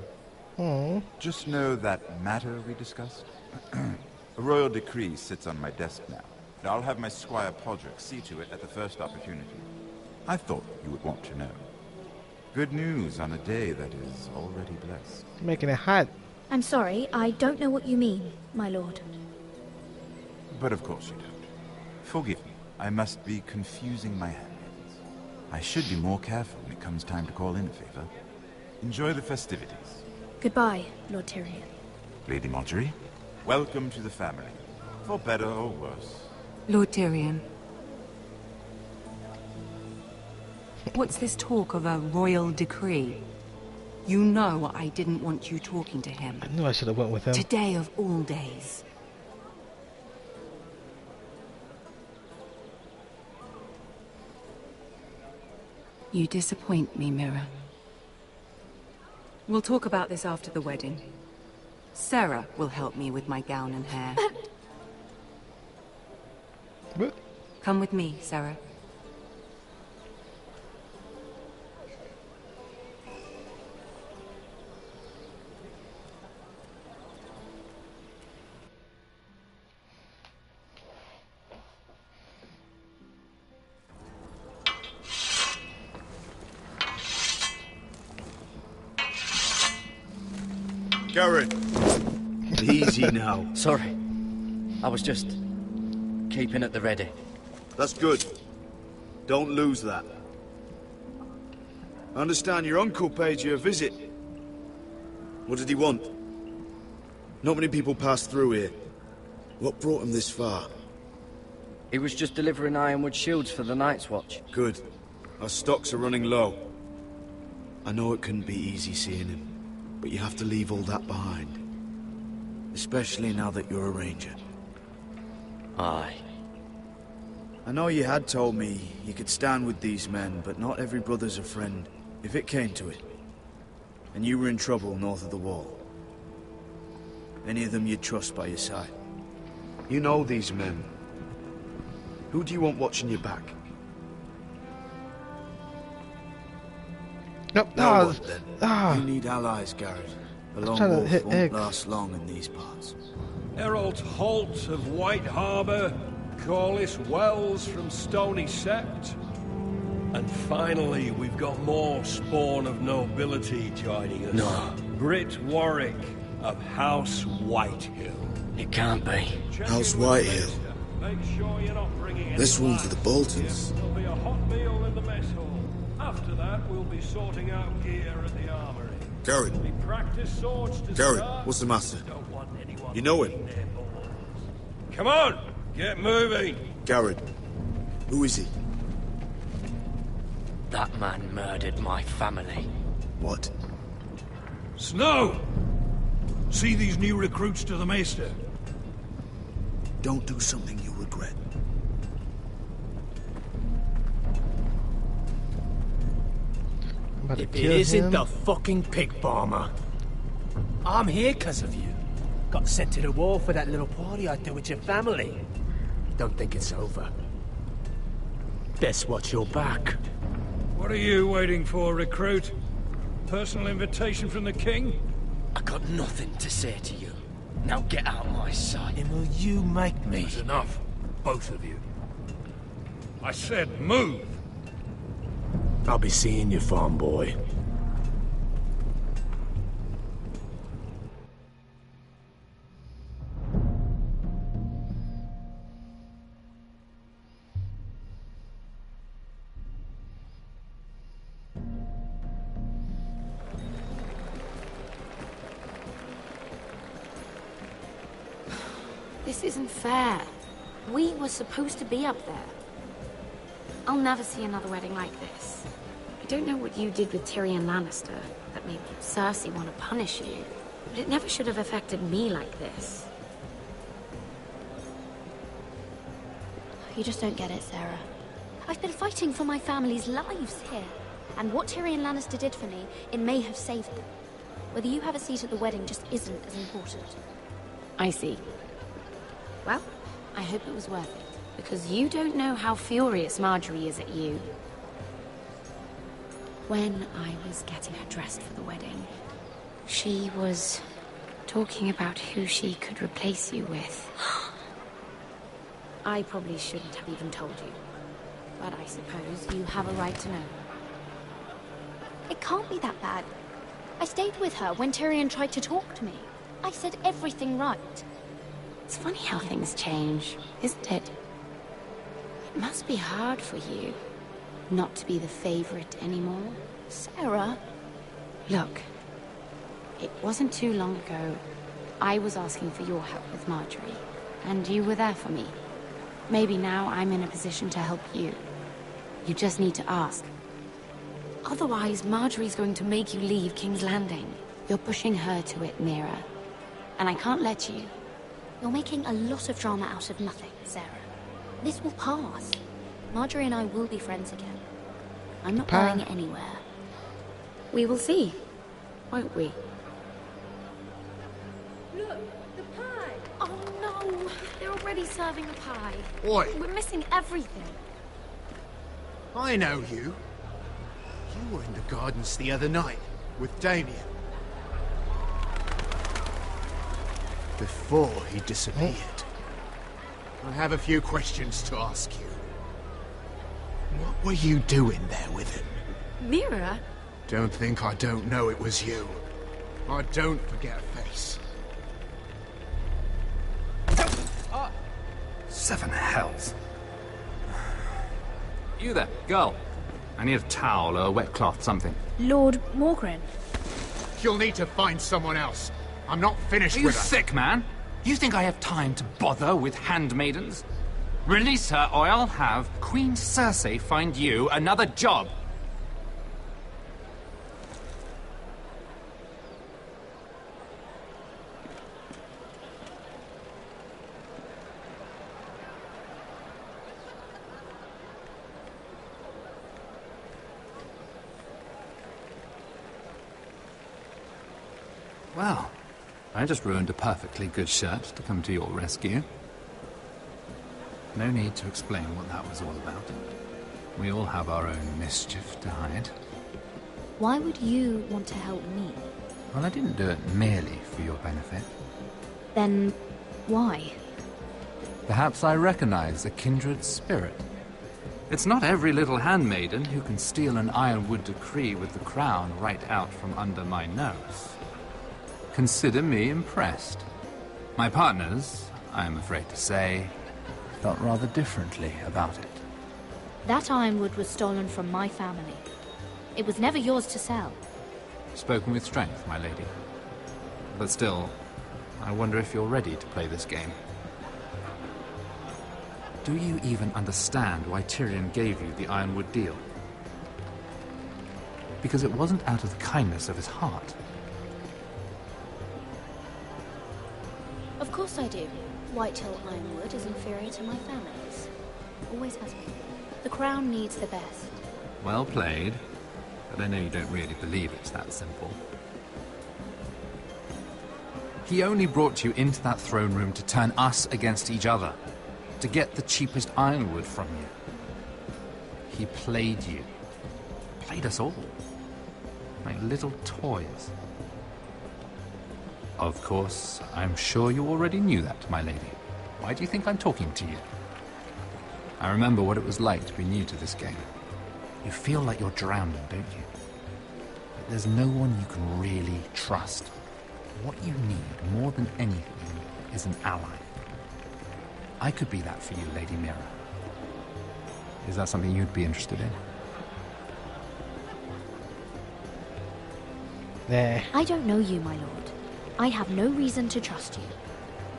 Just know that matter we discussed? A royal decree sits on my desk now, and I'll have my squire Podrick see to it at the first opportunity. I thought you would want to know. Good news on a day that is already blessed. Making it hot. I'm sorry, I don't know what you mean, my lord. But of course you don't. Forgive me, I must be confusing my handmaidens. I should be more careful when it comes time to call in a favor. Enjoy the festivities. Goodbye, Lord Tyrion. Lady Marjorie, welcome to the family. For better or worse. Lord Tyrion. What's this talk of a royal decree? You know I didn't want you talking to him. I knew I should have went with him. Today of all days. You disappoint me, Mira. We'll talk about this after the wedding. Sarah will help me with my gown and hair. Come with me, Sarah. Garrett, easy now. Sorry. I was just keeping at the ready. That's good. Don't lose that. I understand your uncle paid you a visit. What did he want? Not many people pass through here. What brought him this far? He was just delivering Ironwood shields for the Night's Watch. Good. Our stocks are running low. I know it couldn't be easy seeing him, but you have to leave all that behind. Especially now that you're a ranger. Aye. I know you had told me you could stand with these men, but not every brother's a friend, if it came to it. And you were in trouble north of the wall. Any of them you'd trust by your side. You know these men. Who do you want watching your back? Nope. Now what, then? You need allies, Garrett. A lone wolf won't last long in these parts. Herald Holt of White Harbour, Corliss Wells from Stony Sept. And finally, we've got more spawn of nobility joining us. No. Britt Warwick of House Whitehill. It can't be. House Whitehill. Make sure you're not bringing any This one's for the Boltons. There'll be a hot meal in the mess hall. After that, we'll be sorting out gear at the armory. Garrett. We practice swords to Garrett, start. what's the matter? You know him? Come on, get moving. Garrett. Who is he? That man murdered my family. What? Snow! See these new recruits to the Maester? Don't do something you regret. If it isn't the fucking pig farmer. I'm here because of you. Got sent to the wall for that little party I threw with your family. Don't think it's over. Best watch your back. What are you waiting for, recruit? Personal invitation from the king? I got nothing to say to you. Now get out of my sight. And will you make me? That's enough, both of you. I said move! I'll be seeing you, farm boy. This isn't fair. We were supposed to be up there. I'll never see another wedding like this. I don't know what you did with Tyrion Lannister that made Cersei want to punish you, but it never should have affected me like this. You just don't get it, Sarah. I've been fighting for my family's lives here, and what Tyrion Lannister did for me, it may have saved them. Whether you have a seat at the wedding just isn't as important. I see. Well, I hope it was worth it, because you don't know how furious Marjorie is at you. When I was getting her dressed for the wedding, she was talking about who she could replace you with. I probably shouldn't have even told you, but I suppose you have a right to know. It can't be that bad. I stayed with her when Tyrion tried to talk to me. I said everything right. It's funny how things change, isn't it? It must be hard for you not to be the favorite anymore. Sarah? Look, it wasn't too long ago I was asking for your help with Marjorie, and you were there for me. maybe now I'm in a position to help you. You just need to ask. Otherwise, Marjorie's going to make you leave King's Landing. You're pushing her to it, Mira. And I can't let you. You're making a lot of drama out of nothing, Sarah. This will pass. Marjorie and I will be friends again. I'm not going anywhere. We will see, won't we? Look, the pie! Oh no! They're already serving the pie. Oi! We're missing everything. I know you. You were in the gardens the other night, with Damien. Before he disappeared. I have a few questions to ask you. What were you doing there with him? Mira? Don't think I don't know it was you. I don't forget a face. Seven hells. You there, girl. I need a towel or a wet cloth, something. Lord Morgren. You'll need to find someone else. I'm not finished with her. Are you her. sick, man? You think I have time to bother with handmaidens? Release her, or I'll have Queen Cersei find you another job. Well, I just ruined a perfectly good shirt to come to your rescue. No need to explain what that was all about. We all have our own mischief to hide. Why would you want to help me? Well, I didn't do it merely for your benefit. Then, why? Perhaps I recognize a kindred spirit. It's not every little handmaiden who can steal an Ironwood decree with the crown right out from under my nose. Consider me impressed. My partners, I am afraid to say, felt rather differently about it. That Ironwood was stolen from my family. It was never yours to sell. Spoken with strength, my lady. But still, I wonder if you're ready to play this game. Do you even understand why Tyrion gave you the Ironwood deal? Because it wasn't out of the kindness of his heart. Of course I do. Whitehill Ironwood is inferior to my family's. Always has been. The crown needs the best. Well played. But I know you don't really believe it's that simple. He only brought you into that throne room to turn us against each other. To get the cheapest ironwood from you. He played you. Played us all. Like little toys. Of course, I'm sure you already knew that, my lady. Why do you think I'm talking to you? I remember what it was like to be new to this game. You feel like you're drowning, don't you? But there's no one you can really trust. What you need, more than anything, is an ally. I could be that for you, Lady Mira. Is that something you'd be interested in? Nah. I don't know you, my lord. I have no reason to trust you.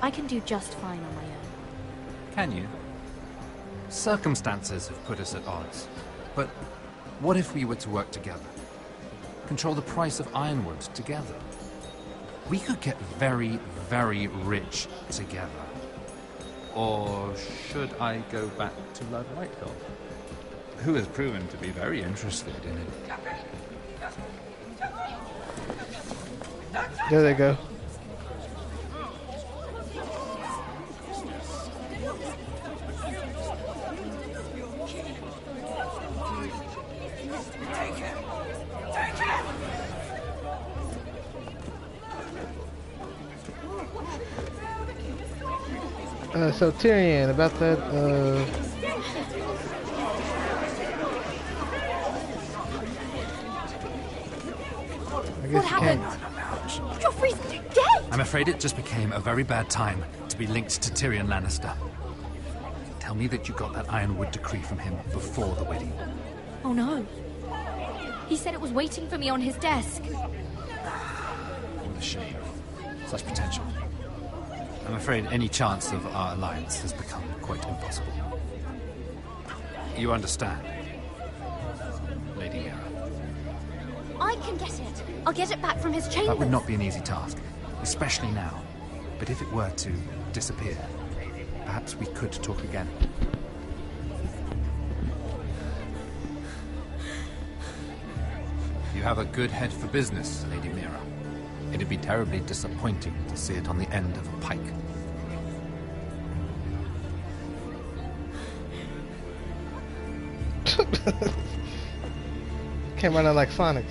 I can do just fine on my own. Can you? Circumstances have put us at odds. But what if we were to work together? Control the price of ironwood together? We could get very, very rich together. Or should I go back to Lord Whitehill, who has proven to be very interested in it? There they go. So Tyrion, about that, I guess what happened? Joffrey's dead! I'm afraid it just became a very bad time to be linked to Tyrion Lannister. Tell me that you got that Ironwood decree from him before the wedding. Oh no. He said it was waiting for me on his desk. What a shame. Such potential. I'm afraid any chance of our alliance has become quite impossible. You understand, Lady Mira? I can get it. I'll get it back from his chambers. That would not be an easy task, especially now. But if it were to disappear, perhaps we could talk again. You have a good head for business, Lady Mira. It'd be terribly disappointing to see it on the end of a pike. Came running like Sonic.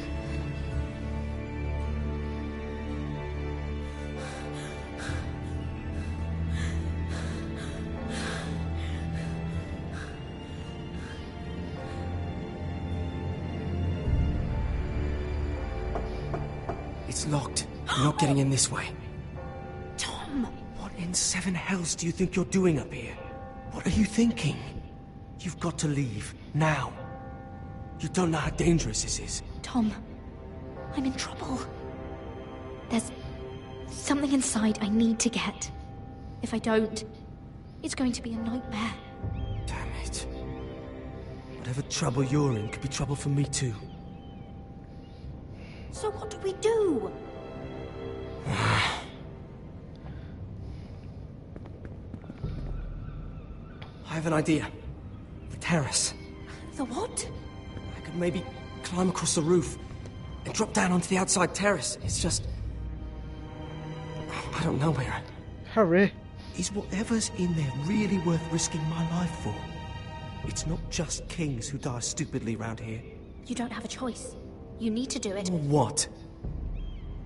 It's locked. You're not getting in this way. Tom! What in seven hells do you think you're doing up here? What are you thinking? You've got to leave. Now. You don't know how dangerous this is. Tom, I'm in trouble. There's something inside I need to get. If I don't, it's going to be a nightmare. Damn it. Whatever trouble you're in could be trouble for me too. So what do we do? I have an idea. The terrace. The what? I could maybe climb across the roof and drop down onto the outside terrace. It's just... I don't know, Mira. Hurry. Is whatever's in there really worth risking my life for? It's not just kings who die stupidly around here. You don't have a choice. You need to do it. Or what?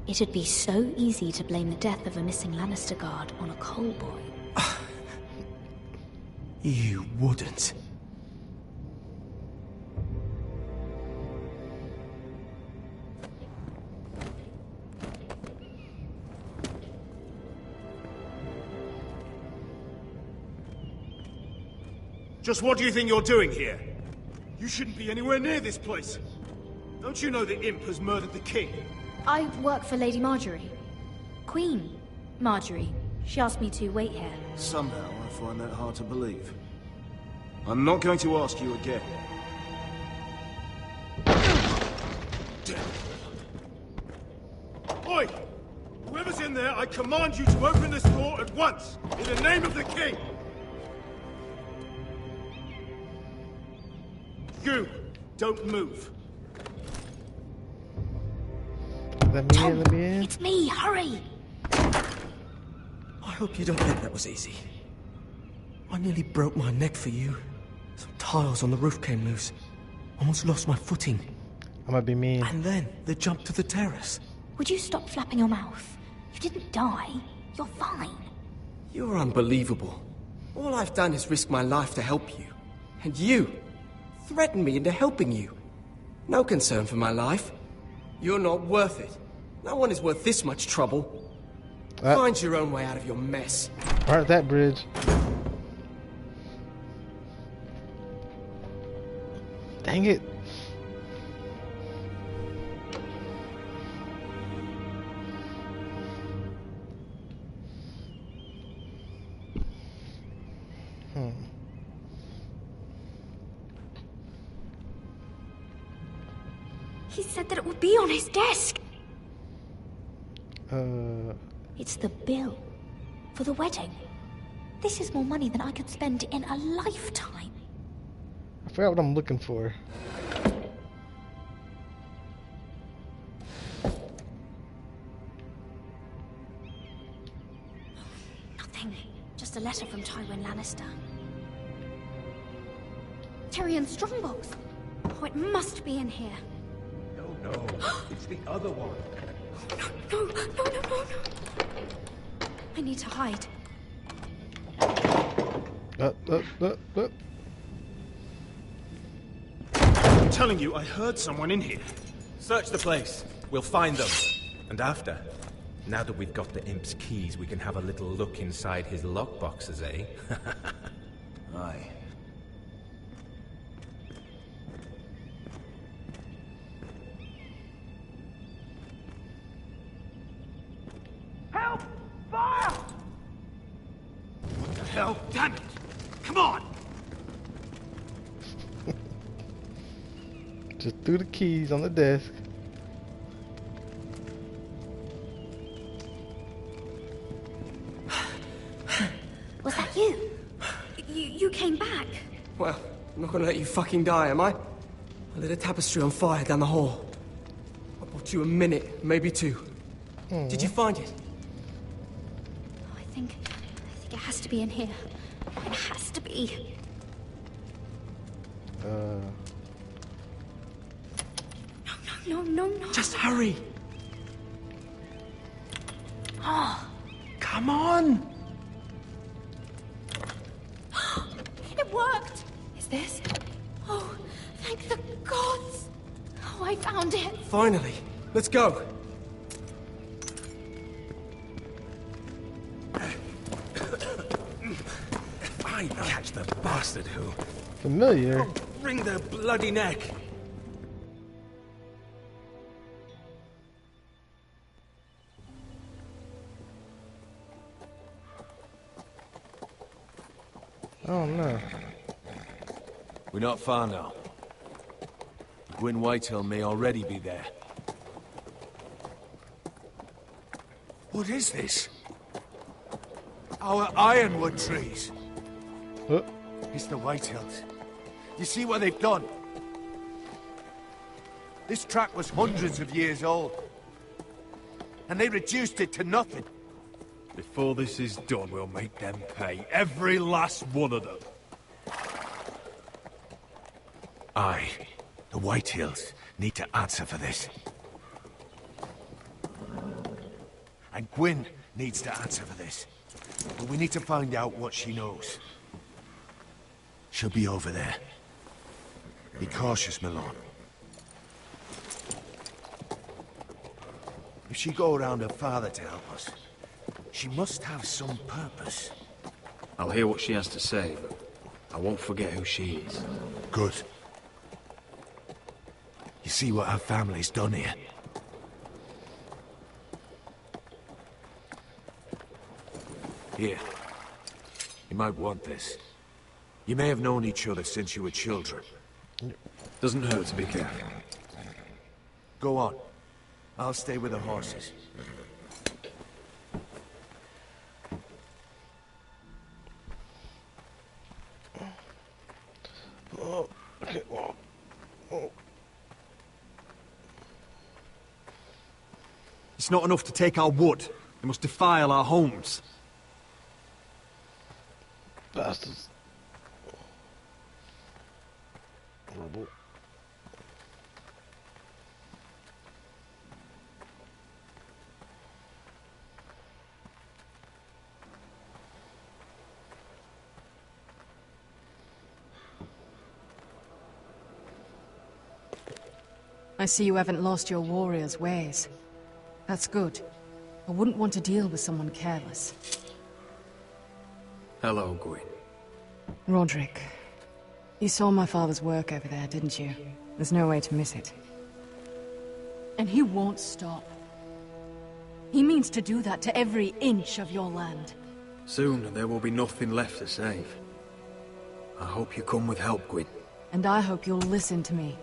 It'd be so easy to blame the death of a missing Lannister guard on a Cole boy. You wouldn't. Just what do you think you're doing here? You shouldn't be anywhere near this place. Don't you know the imp has murdered the king? I work for Lady Marjorie. Queen Marjorie. She asked me to wait here. Somehow I find that hard to believe. I'm not going to ask you again. Oi! Whoever's in there, I command you to open this door at once, in the name of the king! You, don't move. Tom, it's me, hurry! I hope you don't think that was easy. I nearly broke my neck for you. Some tiles on the roof came loose. Almost lost my footing. I'm gonna be mean. And then the jump to the terrace. Would you stop flapping your mouth? You didn't die. You're fine. You're unbelievable. All I've done is risk my life to help you. And you threatened me into helping you. No concern for my life. You're not worth it. No one is worth this much trouble. Find your own way out of your mess. Burnt that bridge. Dang it. He said that it would be on his desk. It's the bill for the wedding. This is more money than I could spend in a lifetime. I forgot what I'm looking for. Nothing. Just a letter from Tywin Lannister. Tyrion Strongbox. Oh, it must be in here. No, it's the other one. No. I need to hide. I'm telling you, I heard someone in here. Search the place. We'll find them. And after, now that we've got the imp's keys, we can have a little look inside his lockboxes, eh? Aye. Help! Fire! Winterfell, damn it! Come on! Just threw the keys on the desk. Was that you? You came back? Well, I'm not gonna let you fucking die, am I? I lit a tapestry on fire down the hall. I bought you a minute, maybe two. Did you find it? I think it has to be in here. It has to be. No. Just hurry. Oh. Come on. It worked. Is this? Oh, thank the gods. Oh, I found it. Finally. Let's go. I catch the bastard who. Familiar. Oh, wring their bloody neck. Oh no. We're not far now. Gwyn Whitehill may already be there. What is this? Our ironwood trees. It's the Whitehills. You see what they've done? This track was hundreds of years old. And they reduced it to nothing. Before this is done, we'll make them pay. Every last one of them. Aye. The Whitehills need to answer for this. And Gwyn needs to answer for this. But we need to find out what she knows. She'll be over there. Be cautious, Malone. If she go around her father to help us, she must have some purpose. I'll hear what she has to say, but I won't forget who she is. Good. You see what our family's done here? Here. You might want this. You may have known each other since you were children. Doesn't hurt to be careful. Go on. I'll stay with the horses. It's not enough to take our wood. They must defile our homes. Bastards. Horrible. I see you haven't lost your warrior's ways. That's good. I wouldn't want to deal with someone careless. Hello, Gwyn. Roderick, you saw my father's work over there, didn't you? There's no way to miss it. And he won't stop. He means to do that to every inch of your land. Soon there will be nothing left to save. I hope you come with help, Gwyn. And I hope you'll listen to me.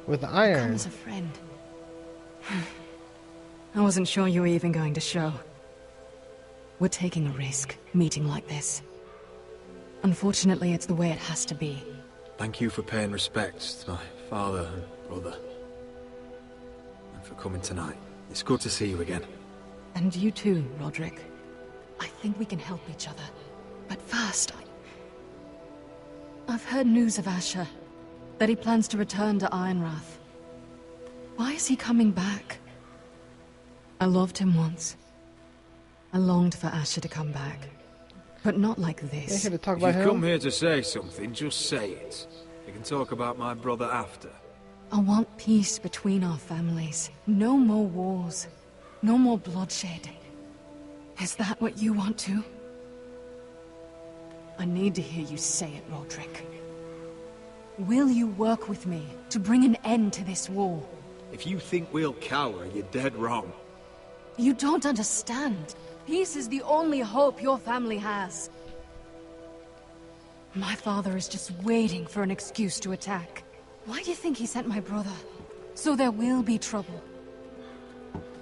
With iron. Come as a friend. I wasn't sure you were even going to show. We're taking a risk, meeting like this. Unfortunately, it's the way it has to be. Thank you for paying respects to my father and brother. And for coming tonight. It's good to see you again. And you too, Roderick. I think we can help each other. But first, I've heard news of Asher. That he plans to return to Ironrath. Why is he coming back? I loved him once. I longed for Asher to come back. But not like this. If you come here to say something, just say it. We can talk about my brother after. I want peace between our families. No more wars. No more bloodshed. Is that what you want too? I need to hear you say it, Roderick. Will you work with me to bring an end to this war? If you think we'll cower, you're dead wrong. You don't understand. Peace is the only hope your family has. My father is just waiting for an excuse to attack. Why do you think he sent my brother? So there will be trouble.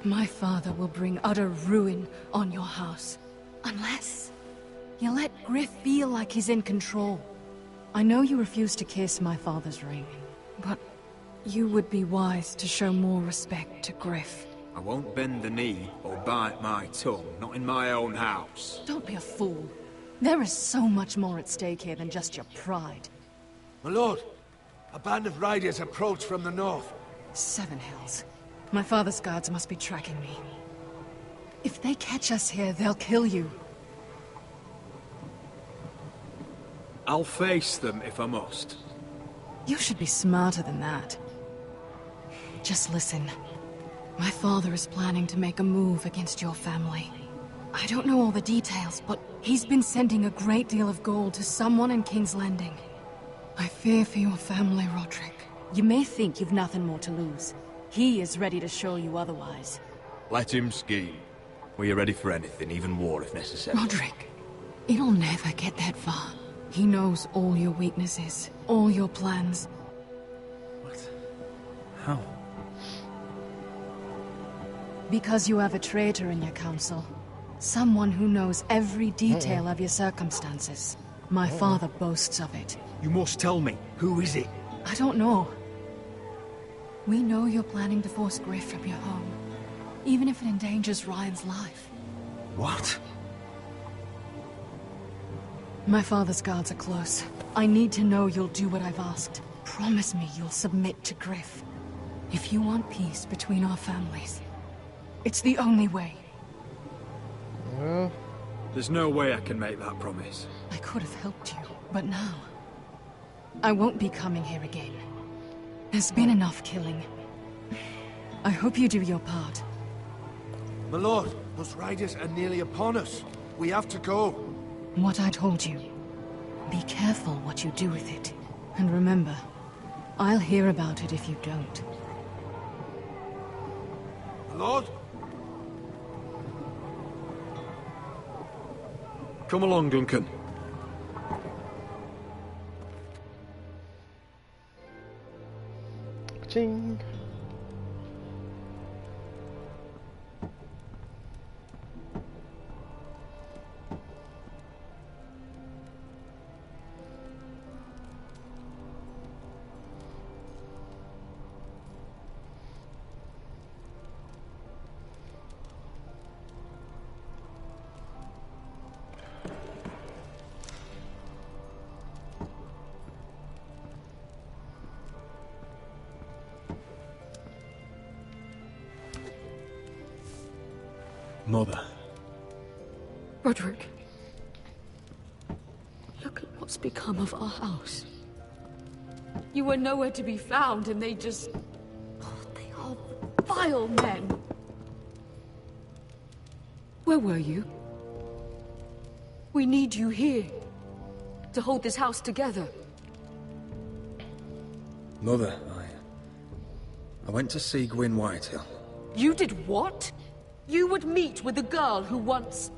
My father will bring utter ruin on your house. Unless you let Griff feel like he's in control. I know you refuse to kiss my father's ring, but you would be wise to show more respect to Griff. I won't bend the knee or bite my tongue, not in my own house. Don't be a fool. There is so much more at stake here than just your pride. My lord, a band of riders approach from the north. Seven Hills. My father's guards must be tracking me. If they catch us here, they'll kill you. I'll face them if I must. You should be smarter than that. Just listen. My father is planning to make a move against your family. I don't know all the details, but he's been sending a great deal of gold to someone in King's Landing. I fear for your family, Roderick. You may think you've nothing more to lose. He is ready to show you otherwise. Let him scheme. We are ready for anything, even war if necessary. Roderick, it'll never get that far. He knows all your weaknesses, all your plans. What? How? Because you have a traitor in your council. Someone who knows every detail of your circumstances. My father boasts of it. You must tell me. Who is it? I don't know. We know you're planning to force Griff from your home. Even if it endangers Ryan's life. What? My father's guards are close. I need to know you'll do what I've asked. Promise me you'll submit to Griff. If you want peace between our families, it's the only way. There's no way I can make that promise. I could have helped you, but now... I won't be coming here again. There's been enough killing. I hope you do your part. My lord, those riders are nearly upon us. We have to go. What I told you. Be careful what you do with it. And remember, I'll hear about it if you don't. My lord? Come along, Duncan. Ching. Mother. Roderick. Look at what's become of our house. You were nowhere to be found, and they just... Oh, they are vile men. Where were you? We need you here. To hold this house together. Mother, I went to see Gwyn Whitehill. You did what? You would meet with the girl who once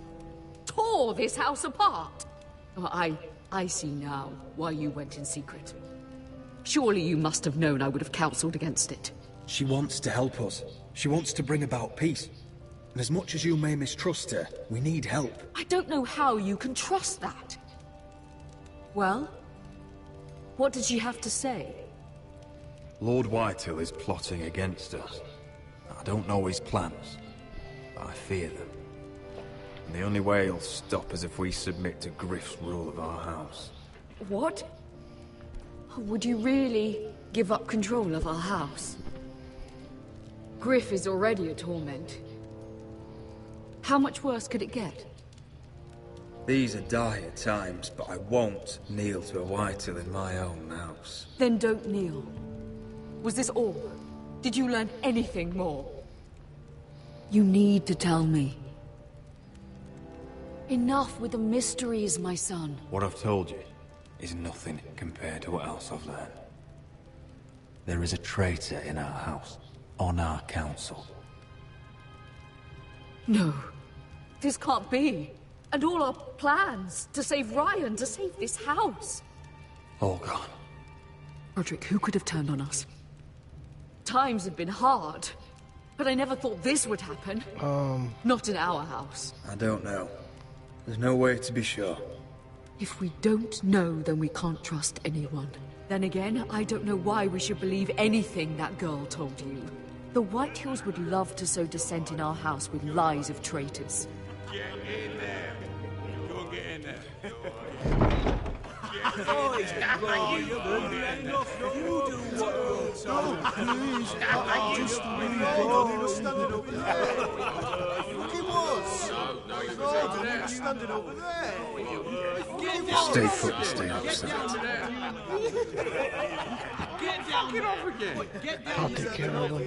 tore this house apart. Oh, I see now why you went in secret. Surely you must have known I would have counseled against it. She wants to help us. She wants to bring about peace. And as much as you may mistrust her, we need help. I don't know how you can trust that. Well, what did she have to say? Lord Whitehill is plotting against us. I don't know his plans. I fear them. And the only way he'll stop is if we submit to Griff's rule of our house. What? Would you really give up control of our house? Griff is already a torment. How much worse could it get? These are dire times, but I won't kneel to a Whitehill in my own house. Then don't kneel. Was this all? Did you learn anything more? You need to tell me. Enough with the mysteries, my son. What I've told you is nothing compared to what else I've learned. There is a traitor in our house, on our council. No, this can't be. And all our plans to save Ryan, to save this house. All gone. Roderick, who could have turned on us? Times have been hard, but I never thought this would happen. Not in our house. I don't know. There's no way to be sure. If we don't know, then we can't trust anyone. Then again, I don't know why we should believe anything that girl told you. The Whitehills would love to sow dissent in our house with lies of traitors. Get in there. Go get in there. Stay put and stay upset. Get down. Get off again. Get down. I'll take care of them.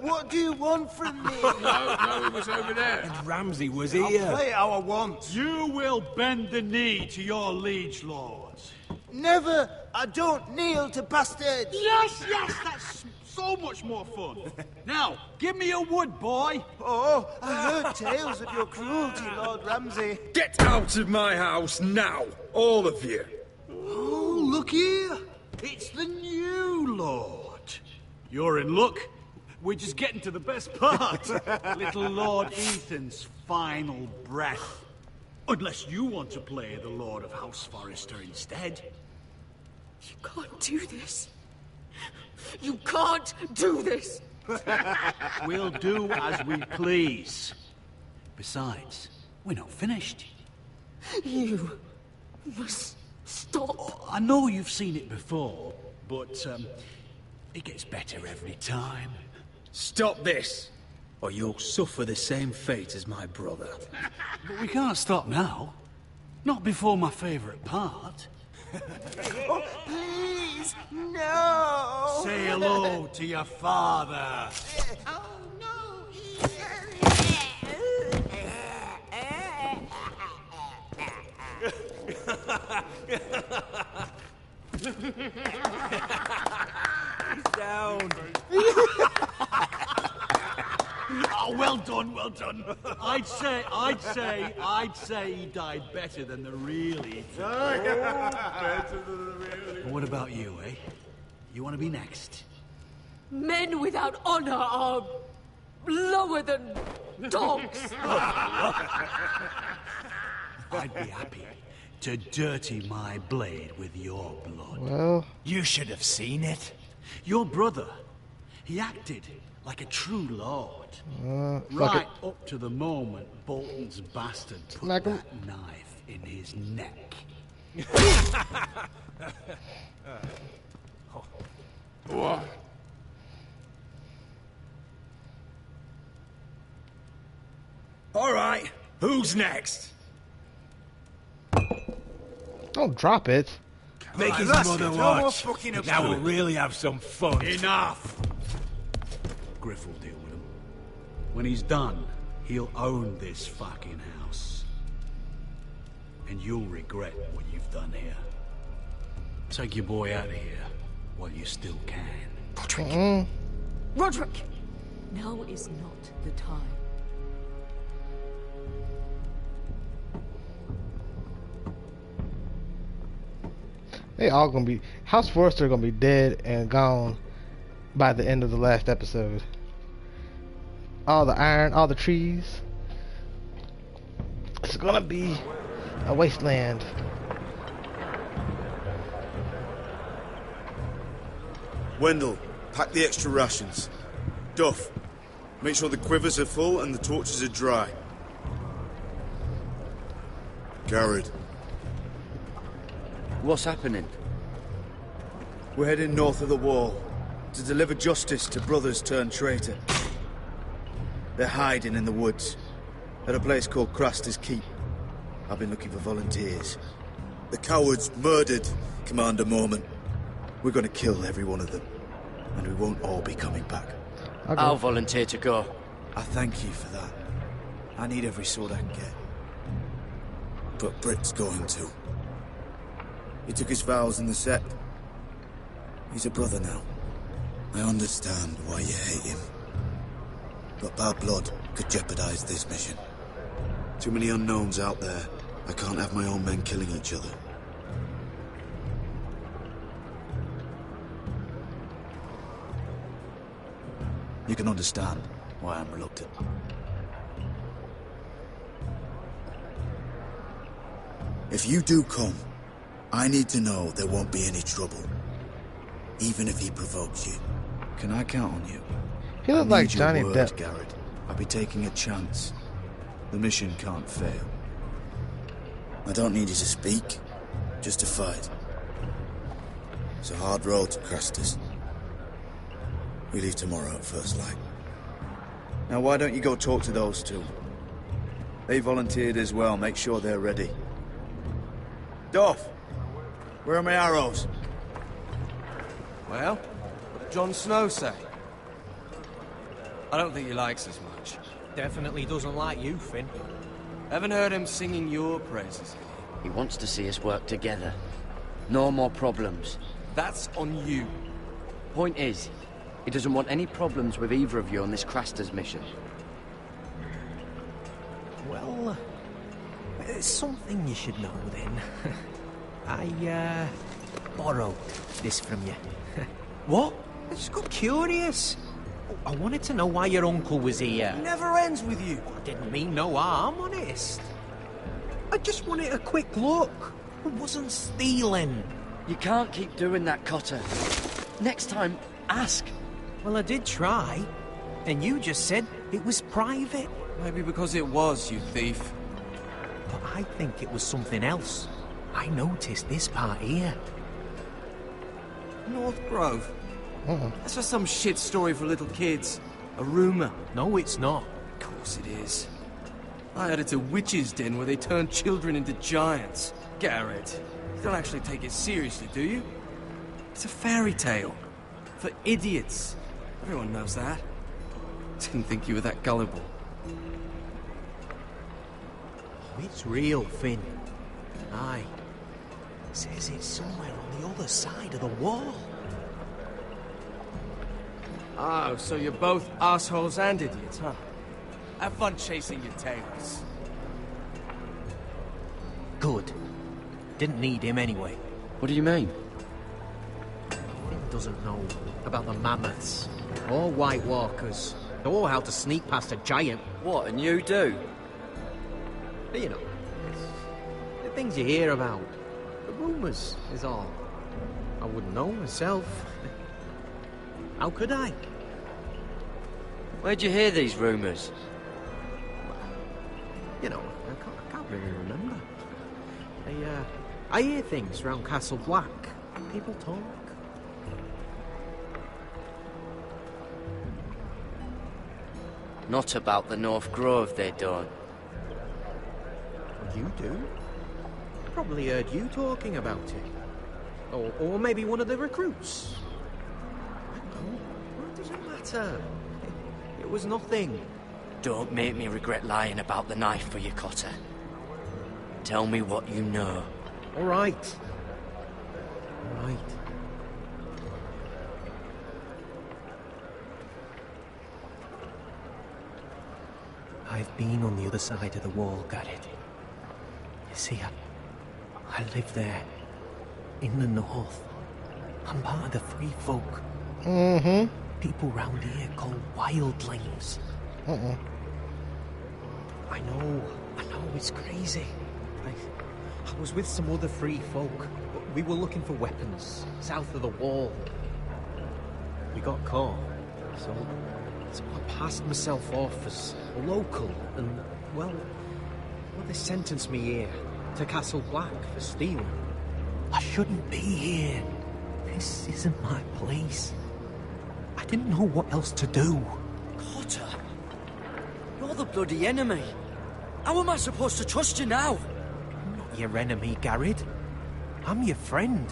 What do you want from me? No, it was over there. And Ramsay was I'll here. play how I want. You will bend the knee to your liege lords. Never! I don't kneel to bastards! Yes, that's so much more fun. Now, give me your wood, boy. Oh, I heard tales of your cruelty, Lord Ramsay. Get out of my house now, all of you. Oh, look here. It's the new lord. You're in luck. We're just getting to the best part. Little Lord Ethan's final breath. Unless you want to play the Lord of House Forrester instead. You can't do this. You can't do this. We'll do as we please. Besides, we're not finished. You must stop. Oh, I know you've seen it before, but it gets better every time. Stop this, or you'll suffer the same fate as my brother. But we can't stop now. Not before my favourite part. Oh, please, no! Say hello to your father. Oh, Down. Oh, well done, well done. I'd say he died better than the real Ethan. Better than the real But what about you, eh? You want to be next? Men without honor are lower than dogs. I'd be happy to dirty my blade with your blood. Well, you should have seen it. Your brother, he acted like a true lord. Right up to the moment Bolton's bastard put that knife in his neck. All right, who's next? Don't drop it. Make his mother watch. Now we'll really have some fun. Enough! Griff will deal with him. When he's done, he'll own this fucking house. And you'll regret what you've done here. Take your boy out of here while you still can. Roderick! Roderick! Now is not the time. They all gonna be House Forrester gonna be dead and gone by the end of the last episode. All the iron, all the trees. It's gonna be a wasteland. Wendell, pack the extra rations. Duff, make sure the quivers are full and the torches are dry. Garrett. What's happening? We're heading north of the wall to deliver justice to brothers turned traitor. They're hiding in the woods at a place called Craster's Keep. I've been looking for volunteers. The cowards murdered Commander Mormon. We're gonna kill every one of them, and we won't all be coming back. I'll volunteer to go. I thank you for that. I need every sword I can get. But Britt's going too. He took his vows in the sect. He's a brother now. I understand why you hate him. But bad blood could jeopardize this mission. Too many unknowns out there. I can't have my own men killing each other. You can understand why I'm reluctant. If you do come, I need to know there won't be any trouble. Even if he provokes you. Can I count on you? He looked like Johnny Depp. Depp. Garrett. I'll be taking a chance. The mission can't fail. I don't need you to speak, just to fight. It's a hard road to Crastus. We leave tomorrow at first light. Now why don't you go talk to those two? They volunteered as well, make sure they're ready. Dolph, where are my arrows? Well, what did Jon Snow say? I don't think he likes us much. Definitely doesn't like you, Finn. Haven't heard him singing your praises. He wants to see us work together. No more problems. That's on you. Point is, he doesn't want any problems with either of you on this Crastus mission. Well, there's something you should know then. I, borrowed this from you. What? I just got curious. I wanted to know why your uncle was here. It never ends with you. I didn't mean no harm, honest. I just wanted a quick look. I wasn't stealing. You can't keep doing that, Cotter. Next time, ask. Well, I did try. And you just said it was private. Maybe because it was, you thief. But I think it was something else. I noticed this part here. North Grove? That's just some shit story for little kids. A rumor. No, it's not. Of course it is. I heard it's a witch's den where they turn children into giants. Garrett, you don't actually take it seriously, do you? It's a fairy tale. For idiots. Everyone knows that. Didn't think you were that gullible. Oh, it's real, Finn. Aye. Says it's somewhere on the other side of the wall. Oh, so you're both assholes and idiots, huh? Have fun chasing your tails. Good. Didn't need him anyway. What do you mean? Finn doesn't know about the mammoths, or White Walkers, or how to sneak past a giant. What, and you do? You know, the things you hear about. The rumours is all. I wouldn't know myself. How could I? Where'd you hear these rumours? You know, I can't really remember. I hear things round Castle Black. People talk. Not about the North Grove, they don't. You do? Probably heard you talking about it. Or maybe one of the recruits. I don't know. What does it matter? It was nothing. Don't make me regret lying about the knife for you, Cotter. Tell me what you know. All right. All right. I've been on the other side of the wall, Garrett. You see, I live there, in the north. I'm part of the free folk. Mm-hmm. People round here called wildlings. I know, it's crazy. I was with some other free folk. We were looking for weapons, south of the wall. We got caught, so I passed myself off as a local, and, well, they sentenced me here, to Castle Black, for stealing. I shouldn't be here. This isn't my place. I didn't know what else to do. Cotter, you're the bloody enemy. How am I supposed to trust you now? I'm not your enemy, Garrett. I'm your friend.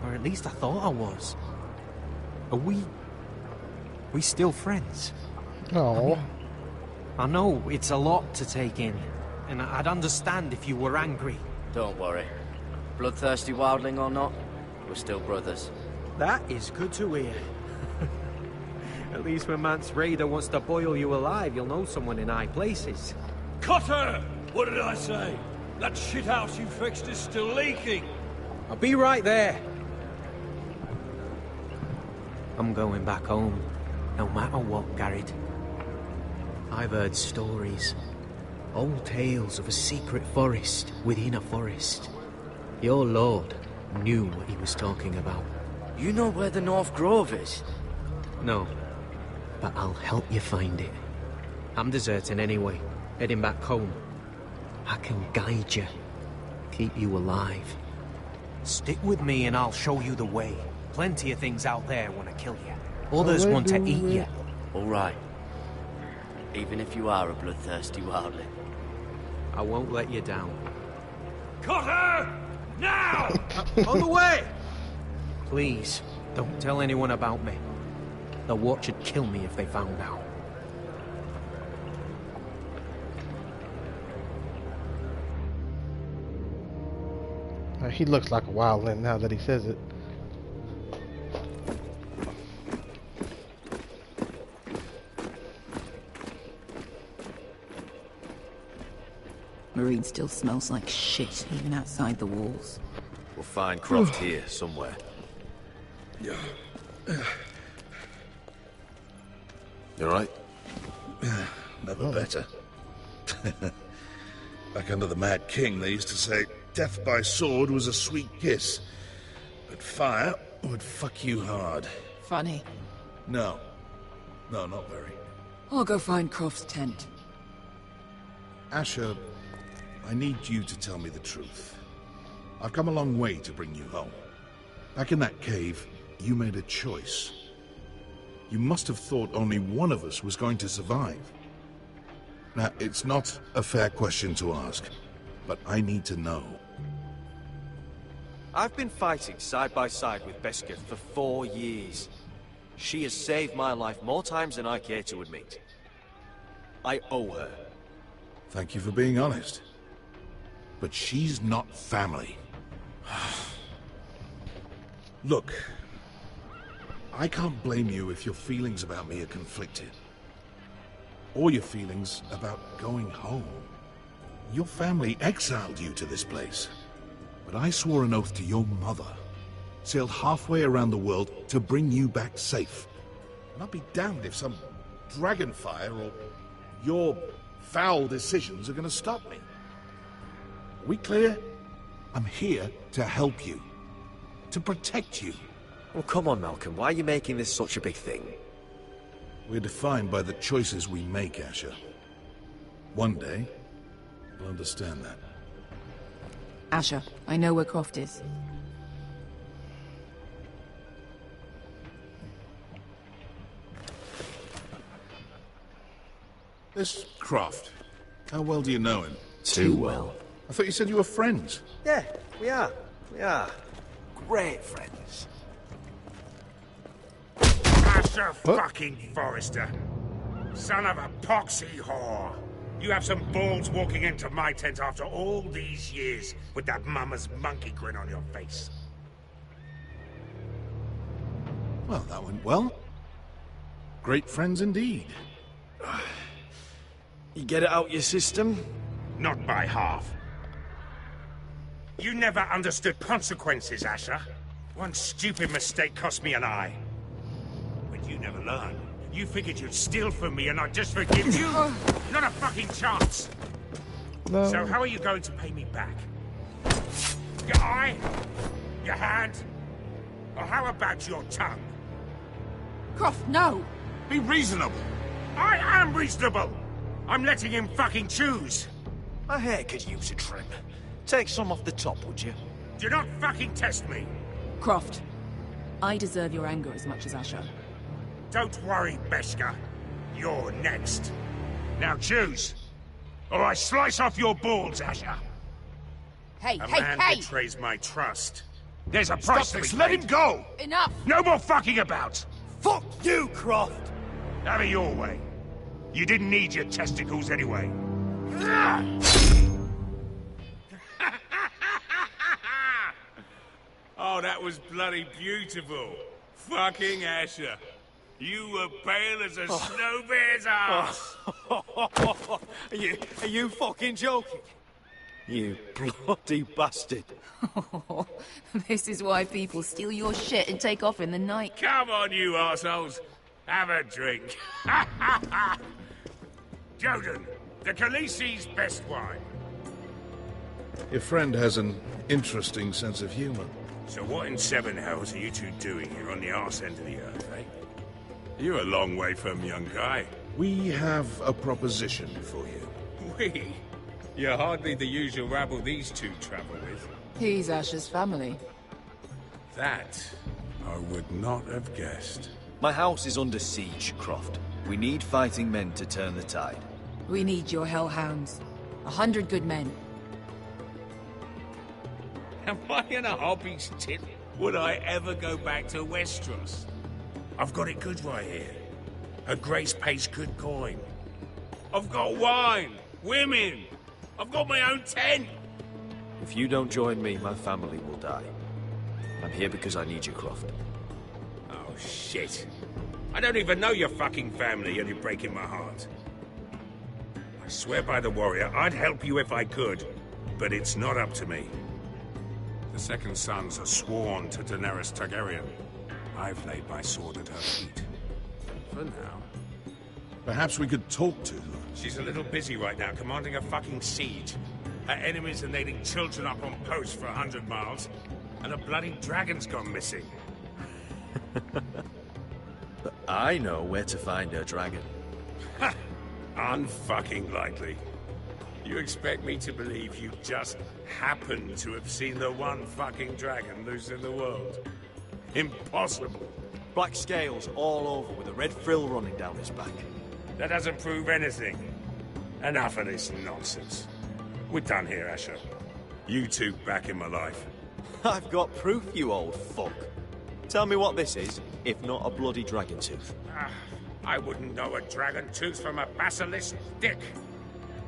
Or at least I thought I was. Are we still friends? No. I know it's a lot to take in, and I'd understand if you were angry. Don't worry. Bloodthirsty wildling or not, we're still brothers. That is good to hear. At least when Mance Raider wants to boil you alive, you'll know someone in high places. Cutter! What did I say? That shithouse you fixed is still leaking. I'll be right there. I'm going back home, no matter what, Garrett. I've heard stories. Old tales of a secret forest within a forest. Your lord knew what he was talking about. You know where the North Grove is? No, but I'll help you find it. I'm deserting anyway, heading back home. I can guide you, keep you alive. Stick with me and I'll show you the way. Plenty of things out there want to kill you. Others want to eat you. All right. Even if you are a bloodthirsty wildling. I won't let you down. Cutter! Now! On the way! Please, don't tell anyone about me. The Watch would kill me if they found out. He looks like a wildling now that he says it. Marine still smells like shit, even outside the walls. We'll find Croft here, somewhere. Yeah. You alright? Never better. Back under the Mad King, they used to say death by sword was a sweet kiss, but fire would fuck you hard. Funny. No. No, not very. I'll go find Croft's tent. Asher, I need you to tell me the truth. I've come a long way to bring you home. Back in that cave, you made a choice. You must have thought only one of us was going to survive. Now, it's not a fair question to ask, but I need to know. I've been fighting side by side with Besketh for 4 years. She has saved my life more times than I care to admit. I owe her. Thank you for being honest. But she's not family. Look, I can't blame you if your feelings about me are conflicted. Or your feelings about going home. Your family exiled you to this place. But I swore an oath to your mother. Sailed halfway around the world to bring you back safe. And I'll be damned if some dragonfire or your foul decisions are going to stop me. Are we clear? I'm here to help you. To protect you. Well, come on, Malcolm. Why are you making this such a big thing? We're defined by the choices we make, Asher. One day, you'll understand that. Asher, I know where Croft is. This Croft, how well do you know him? Too well. I thought you said you were friends. Yeah, we are. We are. Great friends. Asher fucking Forrester. Son of a poxy whore. You have some balls walking into my tent after all these years with that mama's monkey grin on your face. Well, that went well. Great friends indeed. You get it out your system? Not by half. You never understood consequences, Asher. One stupid mistake cost me an eye. But you never learned. You figured you'd steal from me and I'd just forgive you? Not a fucking chance! No. So how are you going to pay me back? Your eye? Your hand? Or how about your tongue? Croft, no! Be reasonable! I am reasonable! I'm letting him fucking choose! My hair could use a trim. Take some off the top, would you? Do not fucking test me! Croft, I deserve your anger as much as Asher. Don't worry, Beskha. You're next. Now choose, or I slice off your balls, Asher. Hey, A hey, man hey! betrays my trust. There's a price Stop to this! be Let paid. him go! Enough! No more fucking about! Fuck you, Croft! Have it your way. You didn't need your testicles anyway. Oh, that was bloody beautiful. Fucking Asher. You were pale as a snow bear's ass. Are you fucking joking? You bloody bastard. This is why people steal your shit and take off in the night. Come on, you arseholes. Have a drink. Joden, the Khaleesi's best wine. Your friend has an interesting sense of humor. So what in seven hells are you two doing here on the arse end of the earth, eh? You're a long way from, young guy. We have a proposition for you. We? You're hardly the usual rabble these two travel with. He's Asher's family. That I would not have guessed. My house is under siege, Croft. We need fighting men to turn the tide. We need your hellhounds. 100 good men. Am I in a hobby's tit? Would I ever go back to Westeros? I've got it good right here. Her Grace pays good coin. I've got wine, women. I've got my own tent. If you don't join me, my family will die. I'm here because I need you, Croft. Oh, shit. I don't even know your fucking family and you're breaking my heart. I swear by the warrior, I'd help you if I could, but it's not up to me. The Second Sons are sworn to Daenerys Targaryen. I've laid my sword at her feet. For now. Perhaps we could talk to her. She's a little busy right now, commanding a fucking siege. Her enemies are nailing children up on posts for 100 miles, and a bloody dragon's gone missing. But I know where to find her dragon. Ha! Unfucking likely. You expect me to believe you just happen to have seen the one fucking dragon loose in the world? Impossible. Black scales all over with a red frill running down his back. That doesn't prove anything. Enough of this nonsense. We're done here, Asher. You two back in my life. I've got proof, you old fuck. Tell me what this is, if not a bloody dragon tooth. I wouldn't know a dragon tooth from a basilisk dick.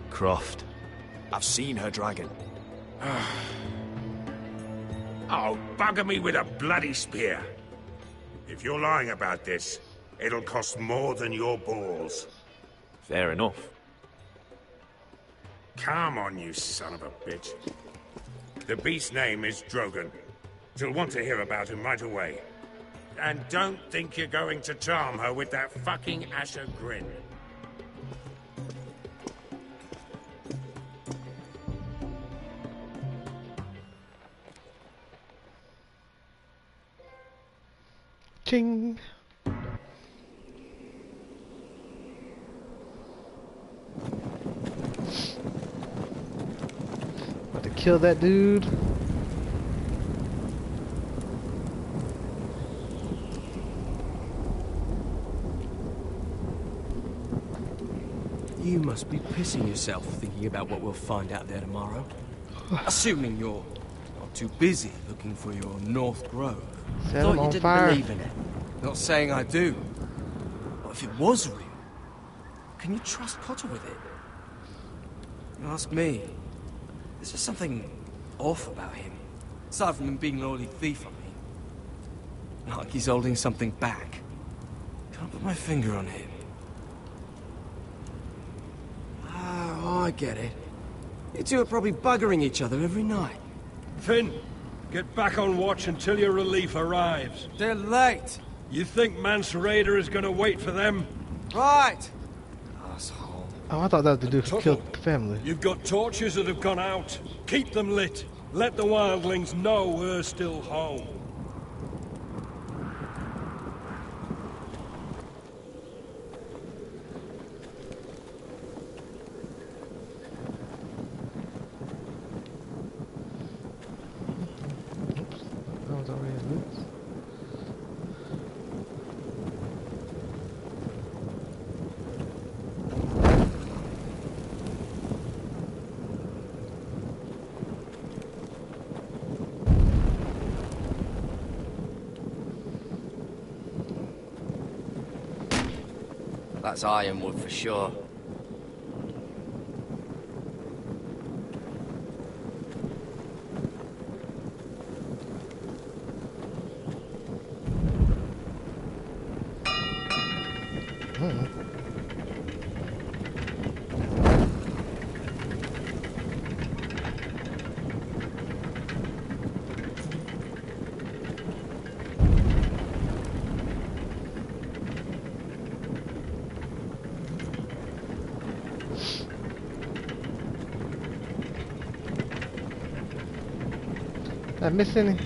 Croft, I've seen her dragon. Oh, bugger me with a bloody spear. If you're lying about this, it'll cost more than your balls. Fair enough. Come on, you son of a bitch. The beast's name is Drogon. She'll want to hear about him right away. And don't think you're going to charm her with that fucking Asher grin. Ching. About to kill that dude. You must be pissing yourself thinking about what we'll find out there tomorrow. Assuming you're not too busy looking for your North Grove. Set Thought him you on didn't fire. believe in it. Not saying I do. But if it was real, can you trust Potter with it? You ask me. There's just something off about him. Aside from him being an oily thief, I mean. Not like he's holding something back. Can't put my finger on him. Oh, I get it. You two are probably buggering each other every night. Finn, get back on watch until your relief arrives. They're late. You think Mance Rayder is gonna wait for them? Right. Asshole. Oh, I thought that was the dude who killed the family. You've got torches that have gone out. Keep them lit. Let the wildlings know we're still home. That was already lit. That's ironwood for sure. Did I miss any?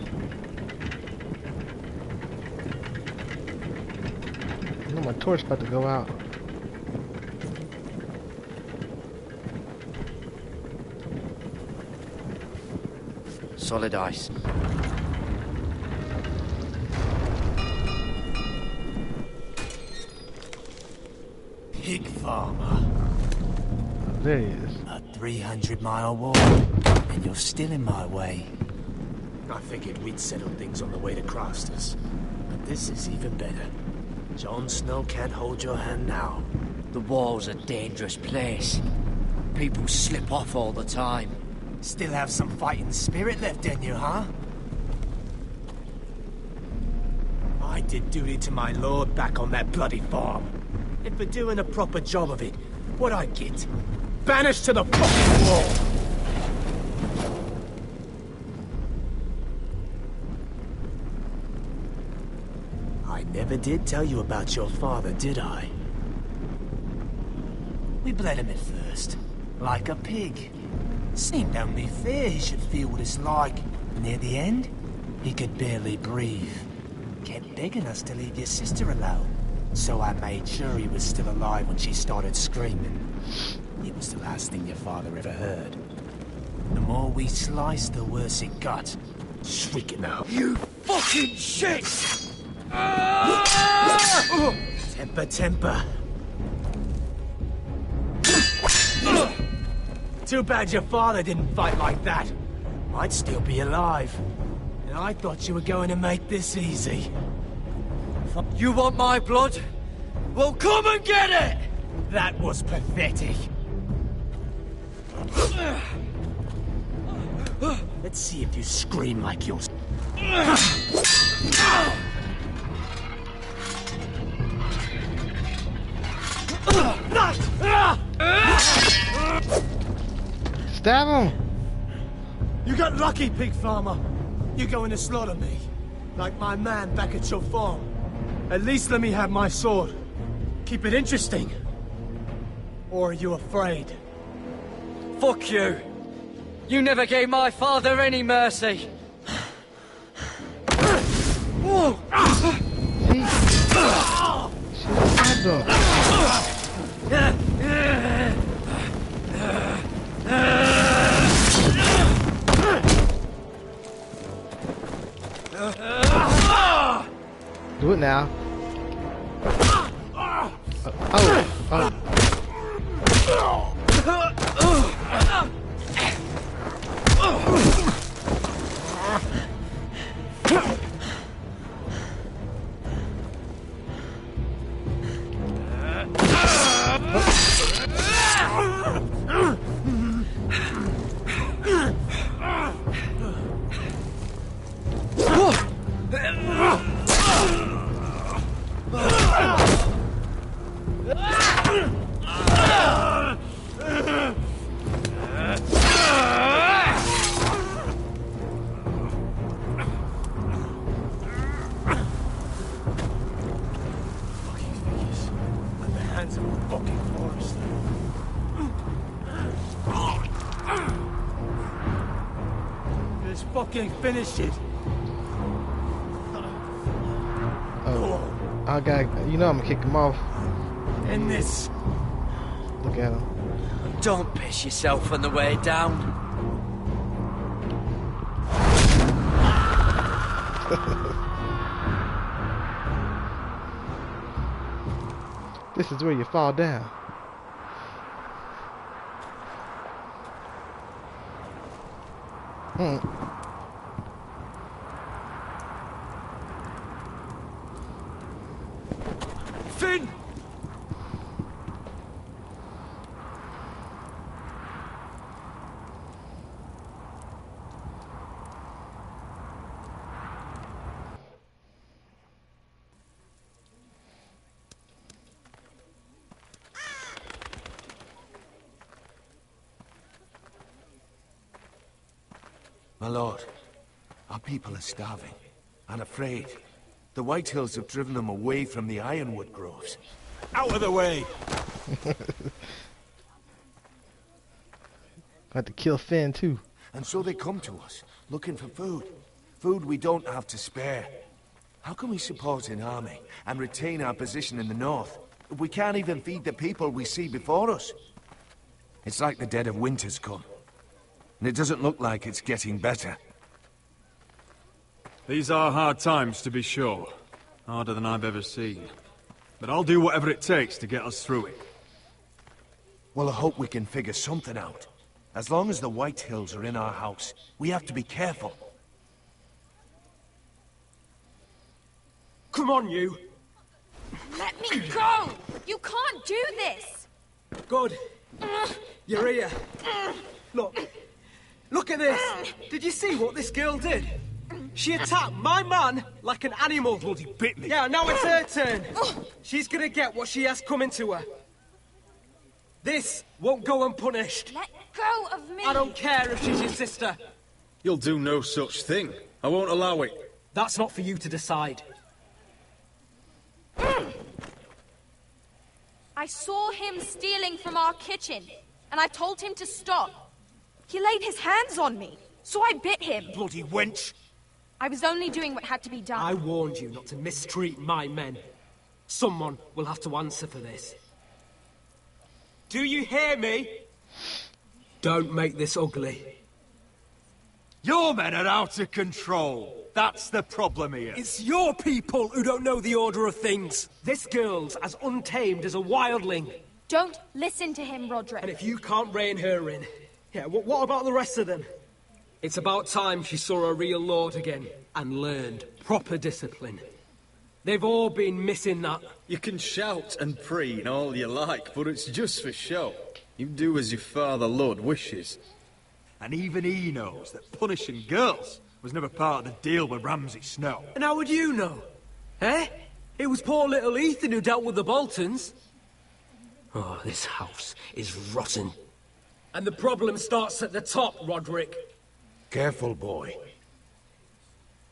I know my torch about to go out. Solid ice. Pig farmer. Oh, there he is. A 300-mile walk, and you're still in my way. I figured we'd settle things on the way to Craster's, but this is even better. Jon Snow can't hold your hand now. The wall's a dangerous place. People slip off all the time. Still have some fighting spirit left in you, huh? I did duty to my lord back on that bloody farm. And for doing a proper job of it, what'd I get? Banished to the fucking wall! I never did tell you about your father, did I? We bled him at first, like a pig. Seemed only fair he should feel what it's like. Near the end, he could barely breathe. Kept begging us to leave your sister alone. So I made sure he was still alive when she started screaming. It was the last thing your father ever heard. The more we sliced, the worse it got. Shrieking out, "You fucking shit!" Temper, temper. Too bad your father didn't fight like that. I'd still be alive. And I thought you were going to make this easy. You want my blood? Well, come and get it! That was pathetic. Let's see if you scream like yours. Stab him! You got lucky, pig farmer. You're going to slaughter me, like my man back at your farm. At least let me have my sword. Keep it interesting. Or are you afraid? Fuck you! You never gave my father any mercy! Do it now. Finish it. Oh, I got. You know I'm gonna kick him off. End this. Look at him. Don't piss yourself on the way down. This is where you fall down. Finn! My lord, our people are starving and afraid. The Whitehills have driven them away from the ironwood groves. Out of the way! Got to kill Finn too. And so they come to us, looking for food. Food we don't have to spare. How can we support an army and retain our position in the north if we can't even feed the people we see before us? It's like the dead of winter's come. And it doesn't look like it's getting better. These are hard times, to be sure. Harder than I've ever seen. But I'll do whatever it takes to get us through it. Well, I hope we can figure something out. As long as the Whitehills are in our house, we have to be careful. Come on, you! Let me go! You can't do this! Good. You're here. Look at this! Did you see what this girl did? She attacked my man like an animal. Bloody bit me. Yeah, now it's her turn. She's gonna get what she has coming to her. This won't go unpunished. Let go of me! I don't care if she's your sister. You'll do no such thing. I won't allow it. That's not for you to decide. I saw him stealing from our kitchen, and I told him to stop. He laid his hands on me, so I bit him. Bloody wench! I was only doing what had to be done. I warned you not to mistreat my men. Someone will have to answer for this. Do you hear me? Don't make this ugly. Your men are out of control. That's the problem here. It's your people who don't know the order of things. This girl's as untamed as a wildling. Don't listen to him, Roderick. And if you can't rein her in, yeah, what about the rest of them? It's about time she saw a real lord again and learned proper discipline. They've all been missing that. You can shout and preen all you like, but it's just for show. You do as your father Lord wishes. And even he knows that punishing girls was never part of the deal with Ramsay Snow. And how would you know? Eh? It was poor little Ethan who dealt with the Boltons. Oh, this house is rotten. And the problem starts at the top, Roderick. Careful, boy.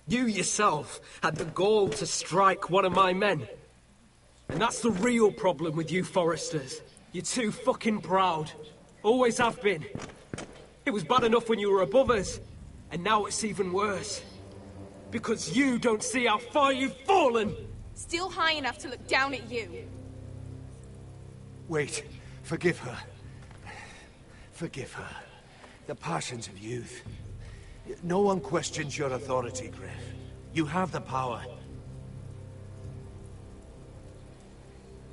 You yourself had the gall to strike one of my men. And that's the real problem with you Forresters. You're too fucking proud. Always have been. It was bad enough when you were above us. And now it's even worse. Because you don't see how far you've fallen! Still high enough to look down at you. Wait. Forgive her. Forgive her. The passions of youth. No one questions your authority, Griff. You have the power.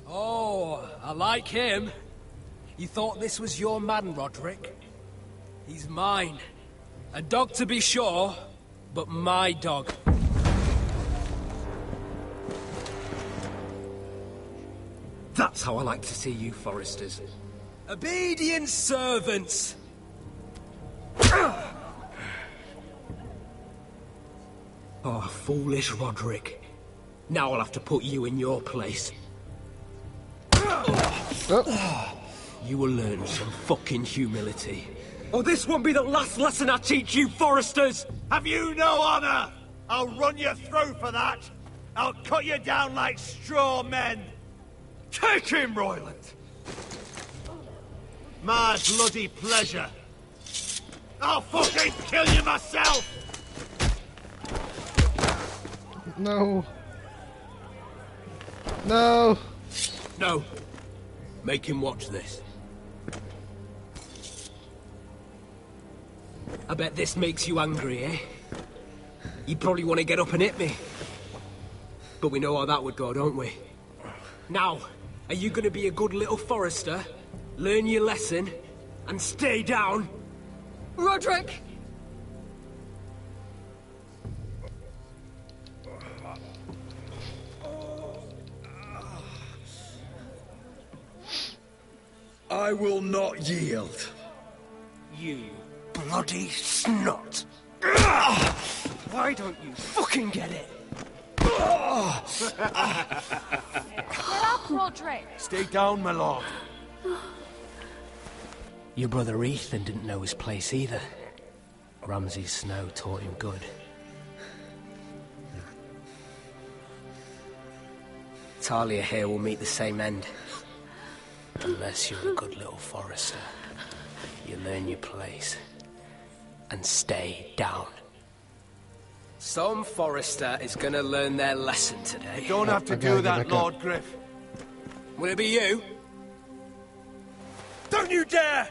Oh, I like him. You thought this was your man, Roderick? He's mine. A dog to be sure, but my dog. That's how I like to see you, Forresters. Obedient servants! Oh, foolish Roderick. Now I'll have to put you in your place. You will learn some fucking humility. Oh, this won't be the last lesson I teach you, Forresters! Have you no honor? I'll run you through for that. I'll cut you down like straw men. Take him, Royland. My bloody pleasure. I'll fucking kill you myself! No. No. No. Make him watch this. I bet this makes you angry, eh? You probably want to get up and hit me. But we know how that would go, don't we? Now, are you going to be a good little Forrester, learn your lesson, and stay down? Roderick! I will not yield. You bloody snot! Why don't you fucking get it? Get up, Roderick! Stay down, my lord. Your brother Ethan didn't know his place either. Ramsay Snow taught him good. Talia here will meet the same end. Unless you're a good little forester. You learn your place. And stay down. Some forester is gonna learn their lesson today. You don't have to do that, Lord Griff. Will it be you? Don't you dare!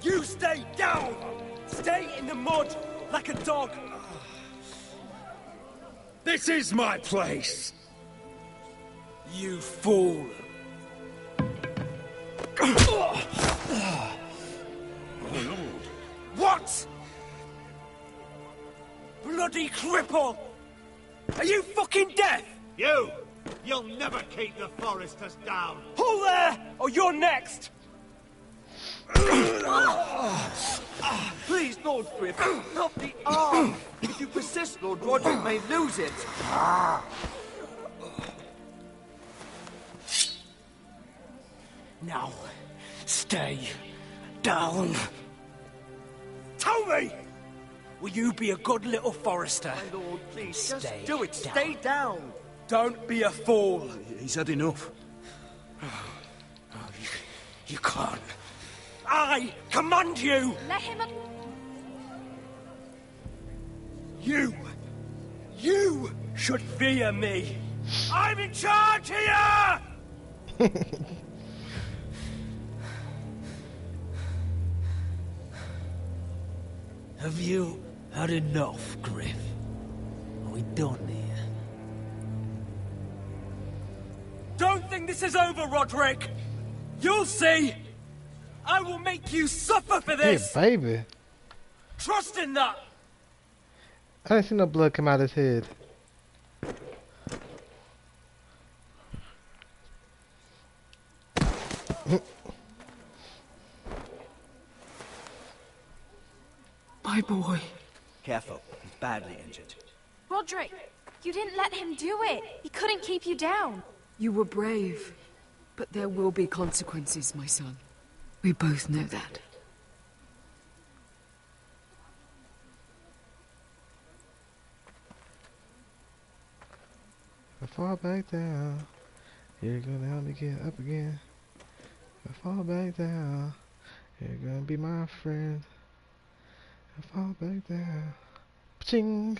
You stay down! Stay in the mud, like a dog! This is my place! You fool! What? Bloody cripple! Are you fucking deaf? You'll never keep the foresters down. Hold there, or you're next! Please, Lord Griff, not the arm. If you persist, Lord Roderick may lose it. Now, stay down. Tell me! Will you be a good little forester? My lord, please, Stay just do it. down. Stay down. Don't be a fool. He's had enough. You can't. I command you! Let him... You should fear me. I'm in charge here! Have you had enough, Griff? Are we done here? Don't think this is over, Roderick! You'll see! I will make you suffer for this! Hey, baby. Trust in that! I didn't see no blood come out of his head. My boy. Careful, he's badly injured. Roderick, you didn't let him do it. He couldn't keep you down. You were brave, but there will be consequences, my son. We both know that. If I fall back down, you're gonna help me get up again. If I fall back down, you're gonna be my friend. If I fall back down, ching.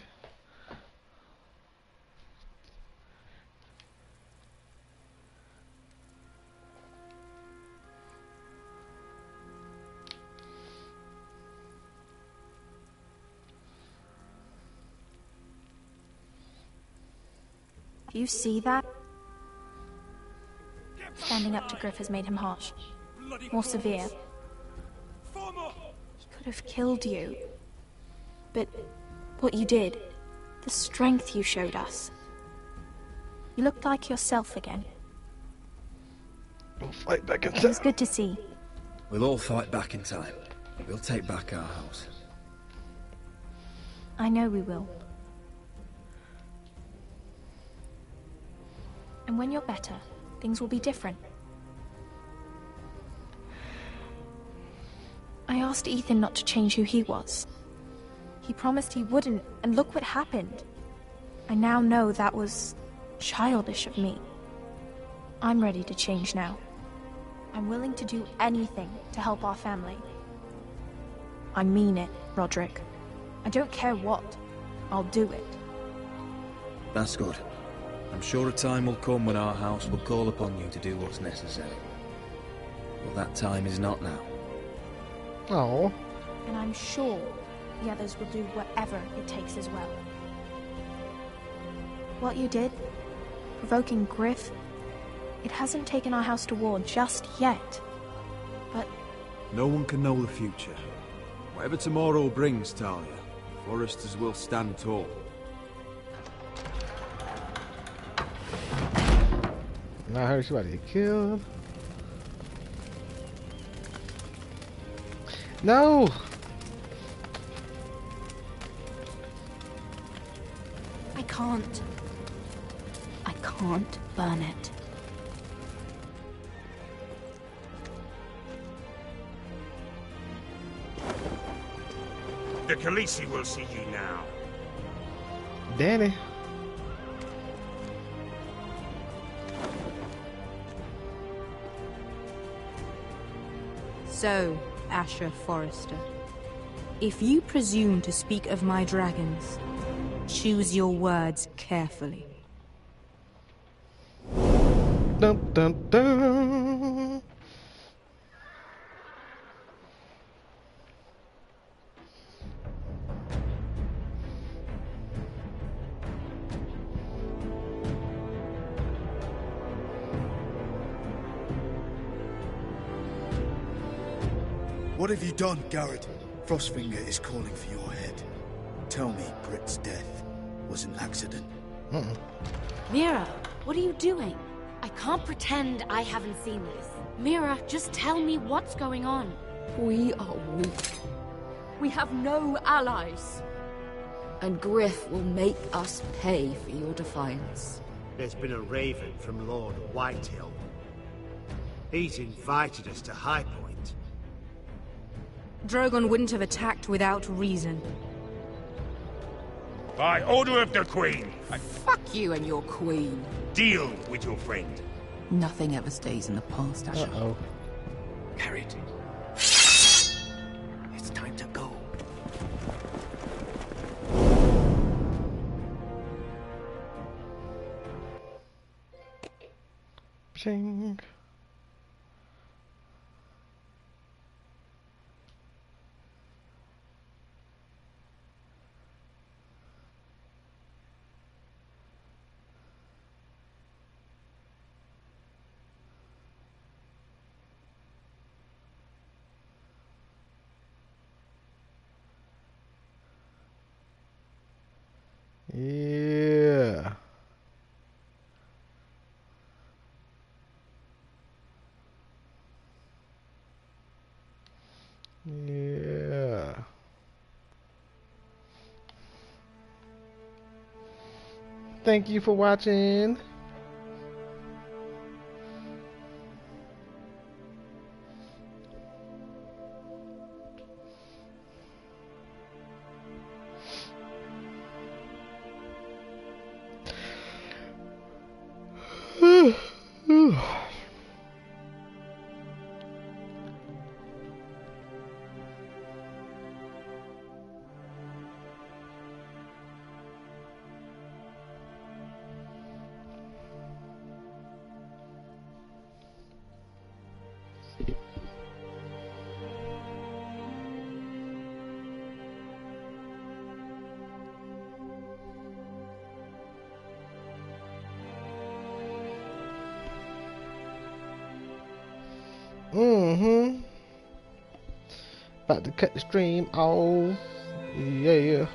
You see that? Standing up to Griff has made him harsh. More severe. He could have killed you. But what you did, the strength you showed us. You looked like yourself again. We'll fight back in It was good to see. We'll all fight back in time. We'll take back our house. I know we will. And when you're better, things will be different. I asked Ethan not to change who he was. He promised he wouldn't, and look what happened. I now know that was childish of me. I'm ready to change now. I'm willing to do anything to help our family. I mean it, Roderick. I don't care what. I'll do it. That's good. I'm sure a time will come when our house will call upon you to do what's necessary. But that time is not now. Oh. And I'm sure the others will do whatever it takes as well. What you did, provoking Griff, it hasn't taken our house to war just yet. But no one can know the future. Whatever tomorrow brings, Talia, foresters will stand tall. I heard somebody get killed. No! I can't. I can't burn it. The Khaleesi will see you now. Danny. So, Asher Forrester, if you presume to speak of my dragons, choose your words carefully. Dun, dun, dun. What have you done, Garrett? Frostfinger is calling for your head. Tell me Britt's death was an accident. Mira, what are you doing? I can't pretend I haven't seen this. Mira, just tell me what's going on. We are weak. We have no allies. And Griff will make us pay for your defiance. There's been a raven from Lord Whitehill. He's invited us to High Point. Drogon wouldn't have attacked without reason. By order of the Queen. Fuck you and your queen. Deal with your friend. Nothing ever stays in the past, Asher. Uh-oh. Garrett. It's time to go. Ching. Yeah. Yeah. Thank you for watching. About to cut the stream off. Yeah.